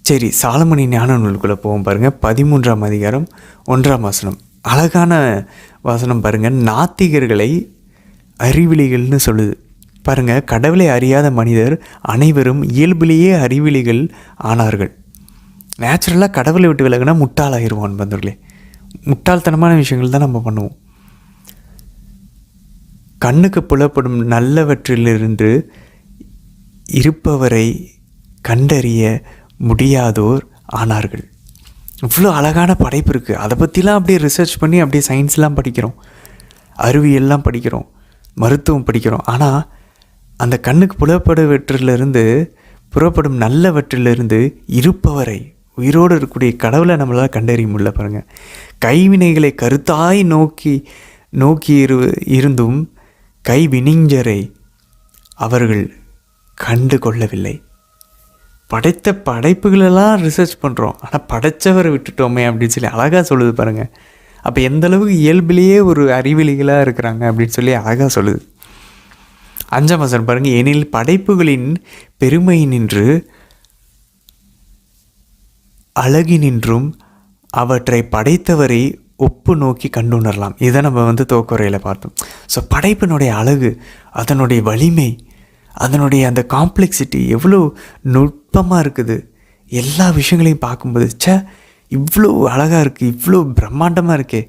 சரி, சாலமோனி ஞான நூலுக்குள்ளே போவோம் பாருங்கள். 13ஆம் அதிகாரம் 1ஆம் வசனம். அழகான வசனம் பாருங்கள். நாத்திகர்களை அறிவிலிகள்னு சொல்லுது பாருங்கள். கடவுளை அறியாத மனிதர் அனைவரும் இயல்பிலேயே அறிவிலிகள் ஆனார்கள். நேச்சுரலாக கடவுளை விட்டு விலகுனா முட்டாளாகிடுவோம் அன்பர்களே. முட்டாள்தனமான விஷயங்கள் தான் நம்ம பண்ணுவோம். கண்ணுக்கு புலப்படும் நல்லவற்றிலிருந்து இருப்பவரை கண்டறிய முடியாதோர் ஆனார்கள். இவ்வளோ அழகான படைப்பு இருக்குது. அதை பற்றிலாம் அப்படியே ரிசர்ச் பண்ணி அப்படியே சயின்ஸ்லாம் படிக்கிறோம், அறிவியல்லாம் படிக்கிறோம், மருத்துவம் படிக்கிறோம். ஆனால் அந்த கண்ணுக்கு புறப்படும் நல்லவற்றிலிருந்து இருப்பவரை, உயிரோடு இருக்கக்கூடிய கடவுளை நம்மளால் கண்டறிய முடியல பாருங்கள். கைவினைகளை கருத்தாய் நோக்கி இருந்தும் கைவினைஞரை அவர்கள் கண்டு கொள்ளவில்லை. படைத்த படைப்புகளெல்லாம் ரிசர்ச் பண்ணுறோம், ஆனால் படைத்தவரை விட்டுட்டோமே அப்படின்னு சொல்லி அழகாக சொல்லுது பாருங்கள். அப்போ எந்தளவுக்கு இயல்பிலேயே ஒரு அறிவிலிகளாக இருக்கிறாங்க அப்படின்னு சொல்லி அழகாக சொல்லுது. 5ஆம் வசனம் பாருங்கள். எனில் படைப்புகளின் பெருமை நின்று அழகி நின்றும் அவற்றை படைத்தவரை ஒப்பு நோக்கி கண்டுணரலாம். இதை நம்ம துவக்குறையில் பார்த்தோம். ஸோ படைப்பினுடைய அழகு, அதனுடைய வலிமை, அதனுடைய அந்த காம்ப்ளெக்சிட்டி எவ்வளோ நுட்பமாக இருக்குது. எல்லா விஷயங்களையும் பார்க்கும்போது இவ்வளோ அழகாக இருக்குது, இவ்வளோ பிரம்மாண்டமாக இருக்கே,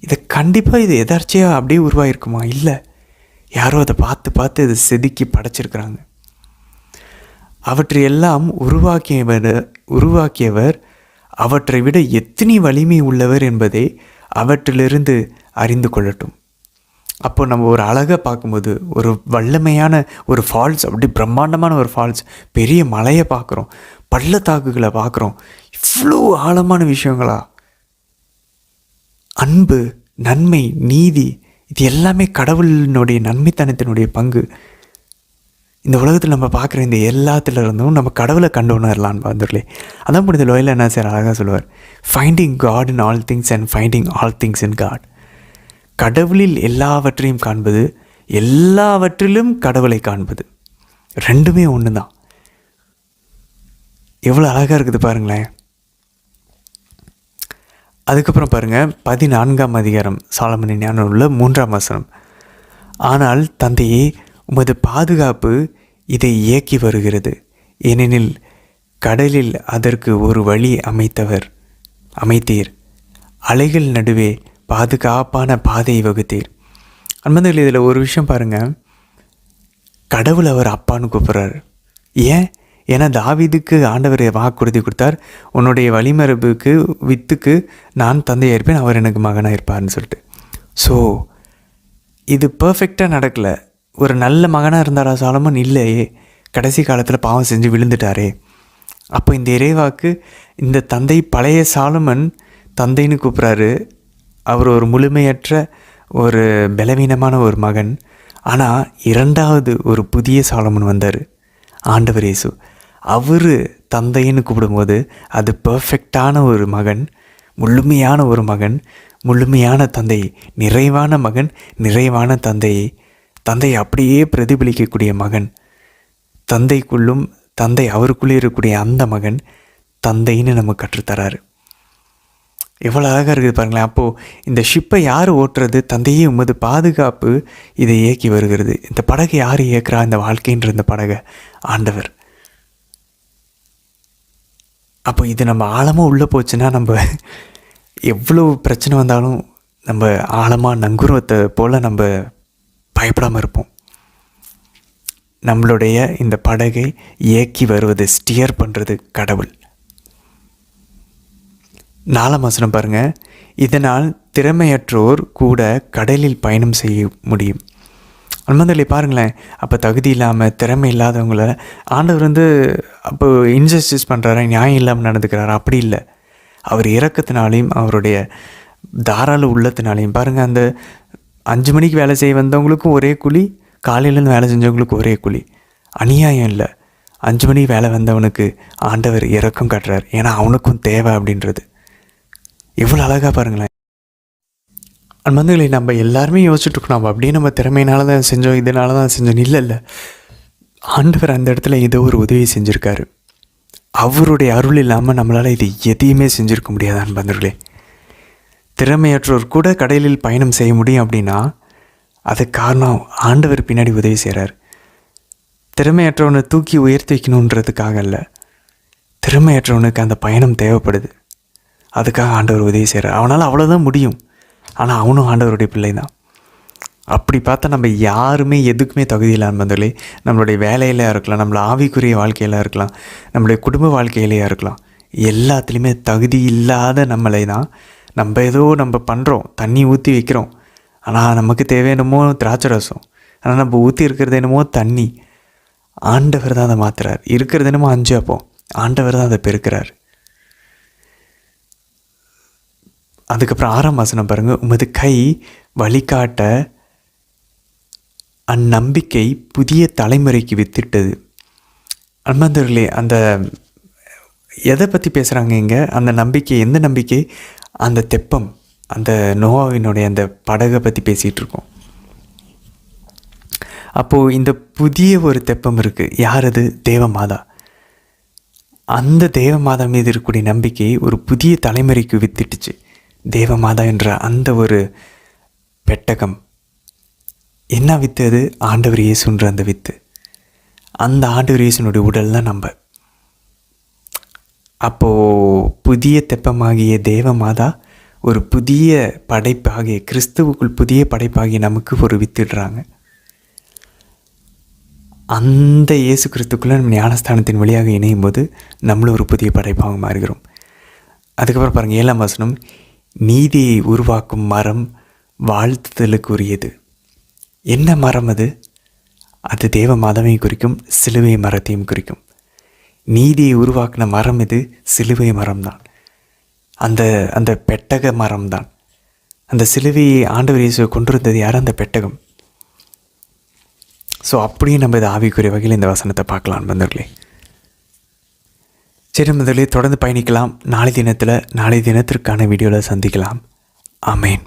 இதை கண்டிப்பாக இது எதார்ச்சியாக அப்படியே உருவாகிருக்குமா? இல்லை, யாரோ அதை பார்த்து இதை செதுக்கி படைச்சிருக்கிறாங்க. அவற்றையெல்லாம் உருவாக்கியவர் அவற்றை விட எத்தனை வலிமை உள்ளவர் என்பதை அவற்றிலிருந்து அறிந்து கொள்ளட்டும். அப்போ நம்ம ஒரு அழகை பார்க்கும்போது, ஒரு வல்லமையான ஒரு ஃபால்ஸ், அப்படி பிரம்மாண்டமான ஒரு ஃபால்ஸ், பெரிய மலையை பார்க்குறோம், பள்ளத்தாக்குகளை பார்க்குறோம். இவ்வளோ ஆழமான விஷயங்களா? அன்பு, நன்மை, நீதி, இது எல்லாமே கடவுளினுடைய நன்மைத்தனத்தினுடைய பங்கு. இந்த உலகத்தில் நம்ம பார்க்குற இந்த எல்லாத்துல இருந்தும் நம்ம கடவுளை கண்டு உணரலான்னு வந்துடலே. அதான் புனித லோயல் என்ன சார் அழகாக சொல்லுவார், finding God in all things and finding all things in God. கடவுளில் எல்லாவற்றையும் காண்பது, எல்லாவற்றிலும் கடவுளை காண்பது, ரெண்டுமே ஒன்று தான். எவ்வளோ அழகாக இருக்குது பாருங்களேன். அதுக்கப்புறம் பாருங்கள், 14ஆம் அதிகாரம் சாலமோனி ஞான நூல்ல 3ஆம் வசனம். ஆனால் தந்தையே, உமது பாதுகாப்பு இதை இயக்கி வருகிறது. ஏனெனில் கடலில் அதற்கு ஒரு வழி அமைத்தீர், அலைகள் நடுவே பாதுகாப்பான பாதையை வகுத்தீர். அன்பர்கள், இதில் ஒரு விஷயம் பாருங்கள். கடவுள் அவர் அப்பான்னு கூப்பிட்றாரு. ஏன்னா தாவீதுக்கு ஆண்டவர் வாக்குறுதி கொடுத்தார், உன்னுடைய வழிமரபுக்கு வித்துக்கு நான் தந்தையாக இருப்பேன், அவர் எனக்கு மகனாக இருப்பார்னு சொல்லிட்டு. ஸோ இது பர்ஃபெக்டாக நடக்கலை. ஒரு நல்ல மகனாக இருந்தாரா சாலமோன்? இல்லையே, கடைசி காலத்தில் பாவம் செஞ்சு விழுந்துட்டாரே. அப்போ இந்த இறைவாக்கு இந்த தந்தை, பழைய சாலமன் தந்தைன்னு கூப்பிட்றாரு. அவர் ஒரு முழுமையற்ற ஒரு பலவீனமான ஒரு மகன். ஆனால் 2வது ஒரு புதிய சாலமன் வந்தார், ஆண்டவர் இயேசு. அவர் தந்தைன்னு கூப்பிடும்போது அது பர்ஃபெக்டான ஒரு மகன், முழுமையான ஒரு மகன், முழுமையான தந்தை, நிறைவான மகன், நிறைவான தந்தையை அப்படியே பிரதிபலிக்கக்கூடிய மகன். தந்தைக்குள்ளும் தந்தை அவருக்குள்ளே இருக்கக்கூடிய அந்த மகன் தந்தைன்னு நமக்கு கற்றுத்தராரு. எவ்வளோ அழகாக இருக்குது பாருங்களேன். அப்போது இந்த ஷிப்பை யார் ஓட்டுறது? தந்தையே உமது பாதுகாப்பு இதை இயக்கி வருகிறது. இந்த படகை யார் இயக்குறா? இந்த வாழ்க்கைன்ற இந்த படகை ஆண்டவர். அப்போ இது நம்ம ஆழமாக உள்ளே போச்சுன்னா நம்ம எவ்வளோ பிரச்சனை வந்தாலும் நம்ம ஆழமாக நங்குருவத்தை போல் நம்ம பயப்படாமல் இருப்போம். நம்மளுடைய இந்த படகை இயக்கி வருவது, ஸ்டியர் பண்ணுறது கடவுள். 4ஆம் வசனம் பாருங்கள். இதனால் திறமையற்றோர் கூட கடலில் பயணம் செய்ய முடியும். அன்பார்ந்தவர்களே பாருங்களேன், அப்போ தகுதி இல்லாமல் திறமை இல்லாதவங்கள ஆண்டவர் அப்போ இன்ஜஸ்டிஸ் பண்ணுறாரா, நியாயம் இல்லாமல் நடந்துக்கிறாரா? அப்படி இல்லை. அவர் இரக்கத்தினாலையும் அவருடைய தாராள உள்ளத்தினாலையும் பாருங்கள், அந்த 5 மணிக்கு வேலை செய்ய வந்தவங்களுக்கும் ஒரே கூலி, காலையிலேருந்து வேலை செஞ்சவங்களுக்கும் ஒரே கூலி. அநியாயம் இல்லை. 5 மணிக்கு வேலை வந்தவனுக்கு ஆண்டவர் இரக்கம் காட்டுறார். ஏன்னா அவனுக்கும் தேவை அப்படின்றது. எவ்வளோ அழகாக பாருங்களேன். அன்பார்ந்தவர்களே, நம்ம எல்லாருமே யோசிச்சுட்ருக்கோம், நம்ம அப்படியே நம்ம திறமையினால தான் செஞ்சோம், இதனால தான் செஞ்சோம். இல்லை, ஆண்டவர் அந்த இடத்துல ஏதோ ஒரு உதவி செஞ்சுருக்காரு. அவருடைய அருள் இல்லாமல் நம்மளால் இது எதையுமே செஞ்சுருக்க முடியாது. அன்பார்ந்தவர்களே, திறமையற்றோர் கூட கடலில் பயணம் செய்ய முடியும் அப்படின்னா அதுக்கு காரணம் ஆண்டவர் பின்னாடி உதவி செய்கிறார். திறமையற்றவனை தூக்கி உயர்த்தி வைக்கணுன்றதுக்காக இல்லை, திறமையற்றவனுக்கு அந்த பயணம் தேவைப்படுது. அதுக்காக ஆண்டவர் உதவி செய்கிறார். அவனால் அவ்வளோதான் முடியும். ஆனால் அவனும் ஆண்டவருடைய பிள்ளை தான். அப்படி பார்த்தா நம்ம யாருமே எதுக்குமே தகுதி இல்லாமல் வந்தாலே, நம்மளுடைய வேலையிலையாக இருக்கலாம், நம்மளை ஆவிக்குரிய வாழ்க்கையிலாக இருக்கலாம், நம்மளுடைய குடும்ப வாழ்க்கையிலையாக இருக்கலாம், எல்லாத்துலேயுமே தகுதி இல்லாத நம்மளை தான் நம்ம பண்ணுறோம். தண்ணி ஊற்றி வைக்கிறோம், ஆனால் நமக்கு தேவை என்னமோ திராட்சை ரசம், ஆனால் நம்ம ஊற்றி இருக்கிறது என்னமோ தண்ணி. ஆண்டவர் தான் அதை மாற்றுறார். இருக்கிறது என்னமோ 5 அப்போ, ஆண்டவர் தான் அதை பெருக்கிறார். அதுக்கப்புறம் 6ஆம் வசனம் பாருங்கள். உமது கை வழிகாட்ட அந்நம்பிக்கை புதிய தலைமுறைக்கு வித்திட்டது. அன்பார்ந்தவர்களே, அந்த எதை பற்றி பேசுகிறாங்க இங்கே? அந்த நம்பிக்கை, எந்த நம்பிக்கை? அந்த தெப்பம், அந்த நோவாவினுடைய அந்த படகை பற்றி பேசிகிட்டு இருக்கோம். அப்போது இந்த புதிய ஒரு தெப்பம் இருக்குது. யார் அது? தேவமாதா. அந்த தேவமாதா மீது இருக்கக்கூடிய நம்பிக்கை ஒரு புதிய தலைமுறைக்கு வித்திட்டுச்சு. தேவமாதா என்ற அந்த ஒரு பெட்டகம் என்ன வித்து? அது ஆண்டவர் இயேசுன்ற அந்த வித்து. அந்த ஆண்டவர் இயேசுனுடைய உடல் தான் நம்ம. அப்போது புதிய தெப்பமாகிய தேவமாதா ஒரு புதிய படைப்பாகிய கிறிஸ்துவுக்குள் புதிய படைப்பாகிய நமக்கு ஒரு வித்துடுறாங்க. அந்த இயேசு கிறிஸ்துக்குள்ளே நம்ம ஞானஸ்தானத்தின் வழியாக இணையும் போது நம்மளும் ஒரு புதிய படைப்பாக மாறுகிறோம். அதுக்கப்புறம் பாருங்கள் 7ஆம் வசனம். நீதியை உருவாக்கும் மரம் வாழ்த்துதலுக்குரியது. என்ன மரம் அது? அது தேவ மாதாவையும் குறிக்கும், சிலுவை மரத்தையும் குறிக்கும். நீதியை உருவாக்கின மரம் இது சிலுவை மரம்தான். அந்த பெட்டக மரம்தான். அந்த சிலுவையை ஆண்டவர் இயேசுவை கொண்டிருந்தது யார்? அந்த பெட்டகம். ஸோ அப்படியும் நம்ம இதை ஆவிக்குரிய வகையில் இந்த வசனத்தை பார்க்கலாம் நண்பர்களே. சரி நண்பர்களே, தொடர்ந்து பயணிக்கலாம். நாளை தினத்திற்கான வீடியோவில் சந்திக்கலாம். ஆமேன்.